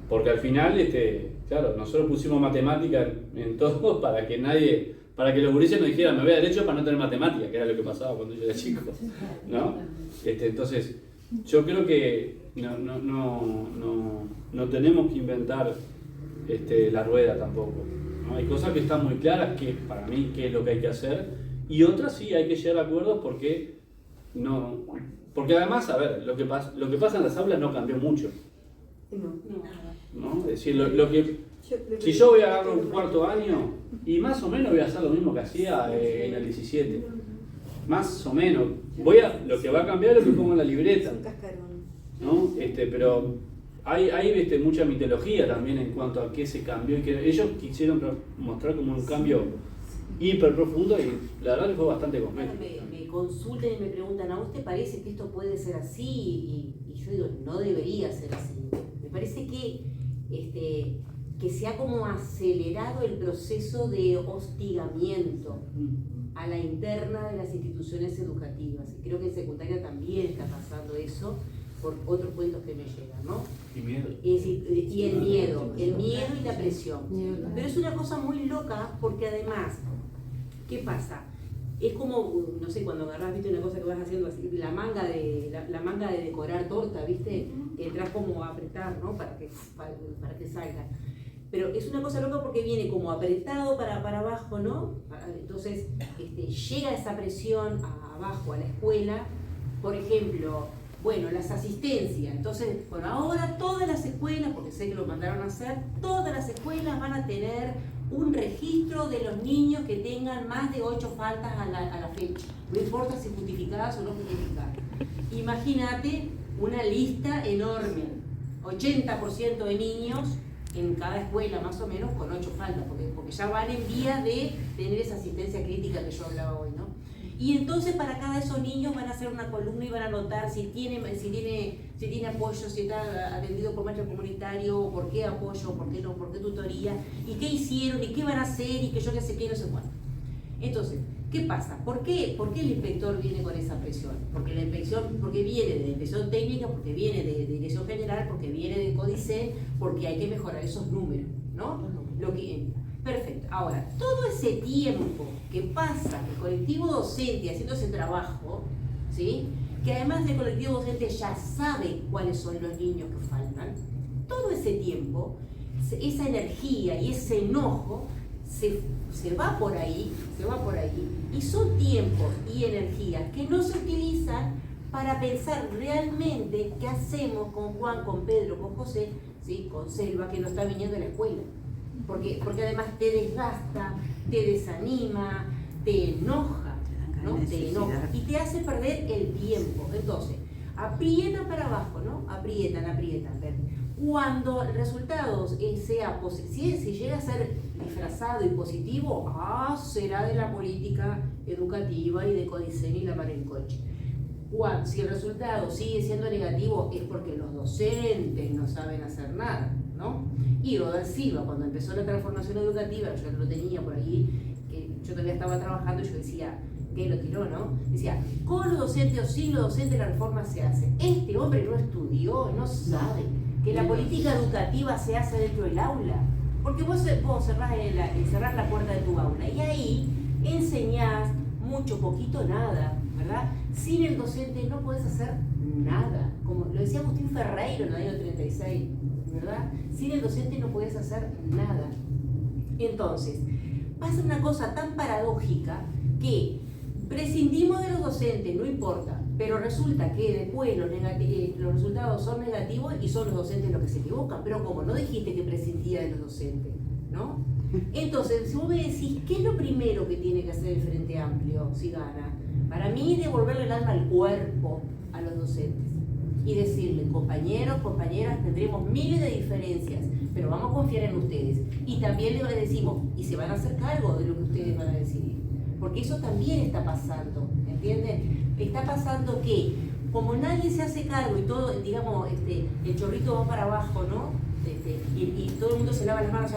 Porque al final, claro, nosotros pusimos matemáticas en todo para que los gurises no dijeran me voy a derecho para no tener matemáticas, que era lo que pasaba cuando yo era chico, ¿no? Entonces, yo creo que no tenemos que inventar la rueda tampoco, ¿no? Hay cosas que están muy claras que para mí qué es lo que hay que hacer, y otras sí hay que llegar a acuerdos porque además, a ver, lo que pasa en las aulas no cambió mucho, ¿no? Es decir, si yo voy a agarrar un cuarto año y más o menos voy a hacer lo mismo que hacía en el 17, más o menos, lo que va a cambiar es lo que pongo en la libreta, ¿no? Pero hay mucha mitología también en cuanto a qué se cambió y que ellos quisieron mostrar como un cambio hiper profundo y la verdad que fue bastante complejo. Me consultan y me preguntan, ¿a vos te parece que esto puede ser así? Y yo digo, no debería ser así. Me parece que se ha como acelerado el proceso de hostigamiento a la interna de las instituciones educativas. Y creo que en secundaria también está pasando eso por otros cuentos que me llegan, ¿no? Y miedo. Y el miedo y la presión. Pero es una cosa muy loca porque además, ¿qué pasa? Es como, no sé, cuando agarrás, viste, una cosa que vas haciendo así, la manga de decorar torta, viste, que entras como a apretar, ¿no? Para que salga. Pero es una cosa loca porque viene como apretado para abajo, ¿no? Entonces, llega esa presión abajo a la escuela. Por ejemplo, bueno, las asistencias. Entonces, bueno, ahora todas las escuelas, porque sé que lo mandaron a hacer, todas las escuelas van a tener un registro de los niños que tengan más de 8 faltas a la fecha. No importa si justificadas o no justificadas. Imagínate una lista enorme. 80% de niños en cada escuela más o menos con 8 faltas, porque ya van en vía de tener esa asistencia crítica que yo hablaba hoy, ¿no? Y entonces para cada de esos niños van a hacer una columna y van a anotar si tiene apoyo, si está atendido por maestro comunitario, por qué apoyo, por qué no, por qué tutoría, y qué hicieron, y qué van a hacer, y que yo qué sé qué, no sé cuánto. Entonces, ¿qué pasa? ¿Por qué el inspector viene con esa presión? Porque viene de la inspección técnica, porque viene de dirección general, porque viene de Códice, porque hay que mejorar esos números, ¿no? Perfecto. Ahora, todo ese tiempo que pasa el colectivo docente haciendo ese trabajo, ¿sí? Que además el colectivo docente ya sabe cuáles son los niños que faltan, todo ese tiempo, esa energía y ese enojo se va por ahí, y son tiempos y energías que no se utilizan para pensar realmente qué hacemos con Juan, con Pedro, con José, ¿sí? Con Selva, que no está viniendo a la escuela. Porque además te desgasta, te desanima, te enoja, ¿no? Te enoja y te hace perder el tiempo. Entonces, aprietan para abajo, ¿no? Aprietan. Cuando el resultado sea positivo, si llega a ser disfrazado y positivo, será de la política educativa y de Codicen y la mar en coche. Si el resultado sigue siendo negativo es porque los docentes no saben hacer nada, ¿no? Y Rodán Silva, cuando empezó la transformación educativa, yo lo tenía por ahí, que yo todavía estaba trabajando, y yo decía, que lo tiró, ¿no? Decía, con los docentes o sin los docentes la reforma se hace. Este hombre no estudió, no sabe que la política educativa se hace dentro del aula. Porque vos cerrás la puerta de tu aula y ahí enseñás mucho, poquito, nada, ¿verdad? Sin el docente no podés hacer nada. Como lo decía Agustín Ferreiro en el año 36, ¿verdad? Sin el docente no podés hacer nada. Entonces, pasa una cosa tan paradójica que prescindimos de los docentes, no importa, pero resulta que después los resultados son negativos y son los docentes los que se equivocan. Pero como no dijiste que prescindía de los docentes, ¿no? Entonces, si vos me decís, ¿qué es lo primero que tiene que hacer el Frente Amplio si gana? Para mí, devolverle el alma al cuerpo a los docentes y decirle, compañeros, compañeras, tendremos miles de diferencias, pero vamos a confiar en ustedes. Y también les decimos, y se van a hacer cargo de lo que ustedes van a decidir. Porque eso también está pasando, ¿entienden? Está pasando que, como nadie se hace cargo y todo, digamos, el chorrito va para abajo, ¿no? Y todo el mundo se lava las manos,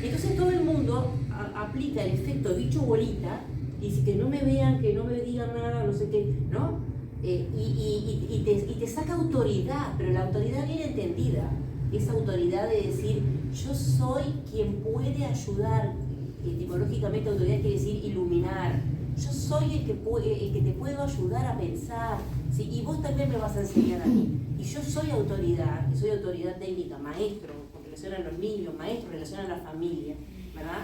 entonces todo el mundo aplica el efecto bicho bolita y dice que no me vean, que no me digan nada, no sé qué, ¿no? Y te saca autoridad, pero la autoridad bien entendida, esa autoridad de decir, yo soy quien puede ayudar. Etimológicamente autoridad quiere decir iluminar. Yo soy el que te puedo ayudar a pensar, ¿sí? Y vos también me vas a enseñar a mí. Y yo soy autoridad, y soy autoridad técnica, maestro, con relación a los niños, maestro, en relación a la familia, ¿verdad?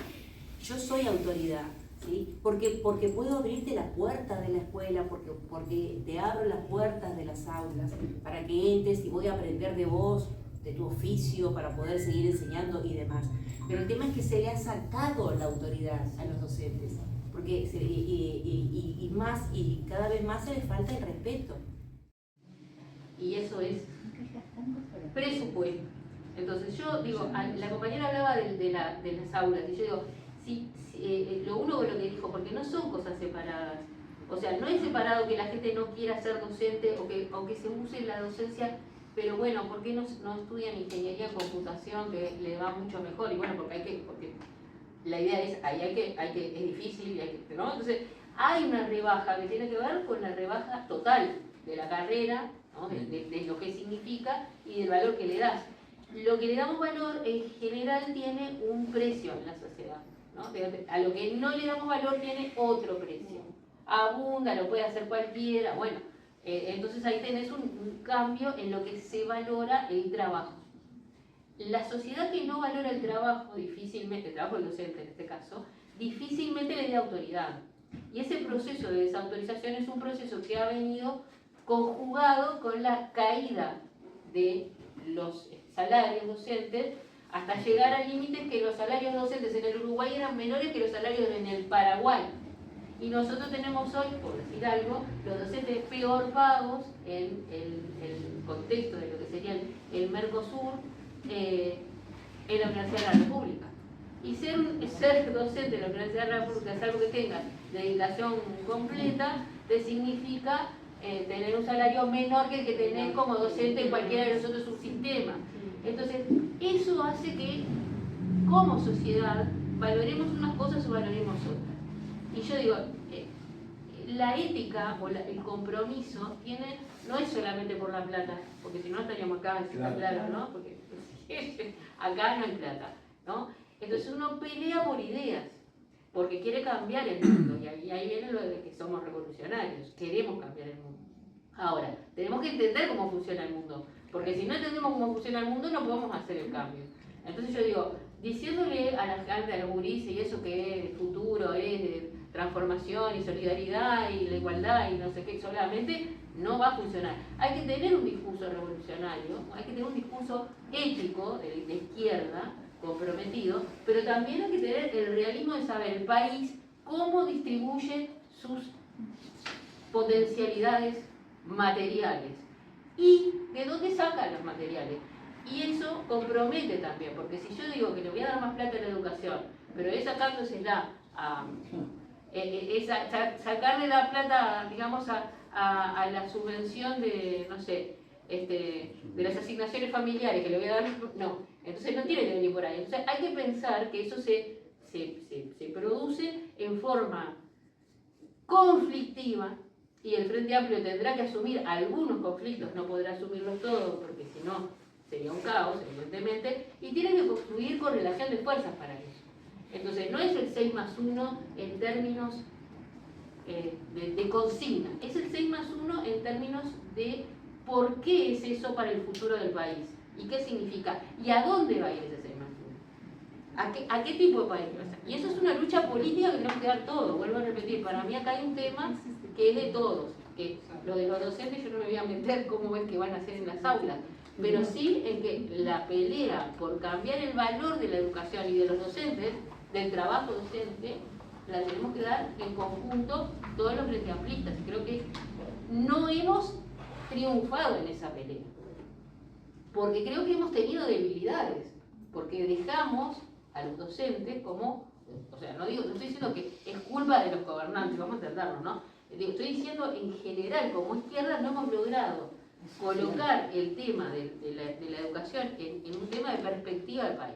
Yo soy autoridad, ¿sí? Porque puedo abrirte las puertas de la escuela, porque te abro las puertas de las aulas, para que entres y voy a aprender de vos, de tu oficio, para poder seguir enseñando y demás. Pero el tema es que se le ha sacado la autoridad a los docentes, porque y cada vez más se les falta el respeto. Y eso es presupuesto. Entonces yo digo, la compañera hablaba de las aulas, y yo digo, lo uno con lo que dijo, porque no son cosas separadas. O sea, no es separado que la gente no quiera ser docente o que se use la docencia, pero bueno, ¿por qué no estudian ingeniería en computación que le va mucho mejor? Y bueno, porque la idea es, es difícil, ¿no? Entonces, hay una rebaja que tiene que ver con la rebaja total de la carrera, ¿no? de lo que significa y del valor que le das. Lo que le damos valor en general tiene un precio en la sociedad, ¿no? A lo que no le damos valor tiene otro precio. Abunda, lo puede hacer cualquiera, bueno, entonces ahí tenés un cambio en lo que se valora el trabajo. La sociedad que no valora el trabajo, difícilmente, el trabajo del docente en este caso, difícilmente le da autoridad. Y ese proceso de desautorización es un proceso que ha venido conjugado con la caída de los salarios docentes hasta llegar al límite que los salarios docentes en el Uruguay eran menores que los salarios en el Paraguay. Y nosotros tenemos hoy, por decir algo, los docentes peor pagos en el contexto de lo que sería el Mercosur en la Universidad de la República. Y ser docente en la Universidad de la República, salvo que tengas dedicación completa, te significa tener un salario menor que el que tenés como docente en cualquiera de los otros subsistemas. Entonces, eso hace que, como sociedad, valoremos unas cosas o valoremos otras. Y yo digo, la ética o el compromiso no es solamente por la plata, porque si no estaríamos acá, claro, ¿no? Porque acá no hay plata, ¿no? Entonces uno pelea por ideas, porque quiere cambiar el mundo, y ahí viene lo de que somos revolucionarios, queremos cambiar el mundo. Ahora, tenemos que entender cómo funciona el mundo, porque si no entendemos cómo funciona el mundo no podemos hacer el cambio. Entonces yo digo, diciéndole a la gente, a los gurises y eso que es futuro, es de transformación y solidaridad y la igualdad y no sé qué, solamente no va a funcionar. Hay que tener un discurso revolucionario, hay que tener un discurso ético de izquierda, comprometido, pero también hay que tener el realismo de saber el país cómo distribuye sus potencialidades materiales y de dónde saca los materiales. Y eso compromete también, porque si yo digo que le voy a dar más plata a la educación, pero es sacándosela sacarle la plata, digamos, a la subvención de, no sé, de las asignaciones familiares que le voy a dar, no, entonces no tiene que venir por ahí. Entonces hay que pensar que eso se produce en forma conflictiva y el Frente Amplio tendrá que asumir algunos conflictos, no podrá asumirlos todos porque si no sería un caos, evidentemente, y tiene que construir correlación de fuerzas para eso. Entonces no es el 6+1 en términos de consigna, es el 6+1 en términos de por qué es eso para el futuro del país y qué significa y a dónde va a ir ese 6+1, a qué tipo de país va a ser. Y eso es una lucha política que tenemos que dar todos. Vuelvo a repetir, para mí acá hay un tema que es de todos, que lo de los docentes yo no me voy a meter cómo es que van a hacer en las aulas, pero sí en que la pelea por cambiar el valor de la educación y de los docentes, del trabajo docente, la tenemos que dar en conjunto todos los frente-amplistas. Creo que no hemos triunfado en esa pelea, porque creo que hemos tenido debilidades, porque dejamos a los docentes como, o sea, no estoy diciendo que es culpa de los gobernantes, vamos a entenderlo, ¿no? Estoy diciendo en general, como izquierda no hemos logrado colocar el tema de la educación en un tema de perspectiva del país.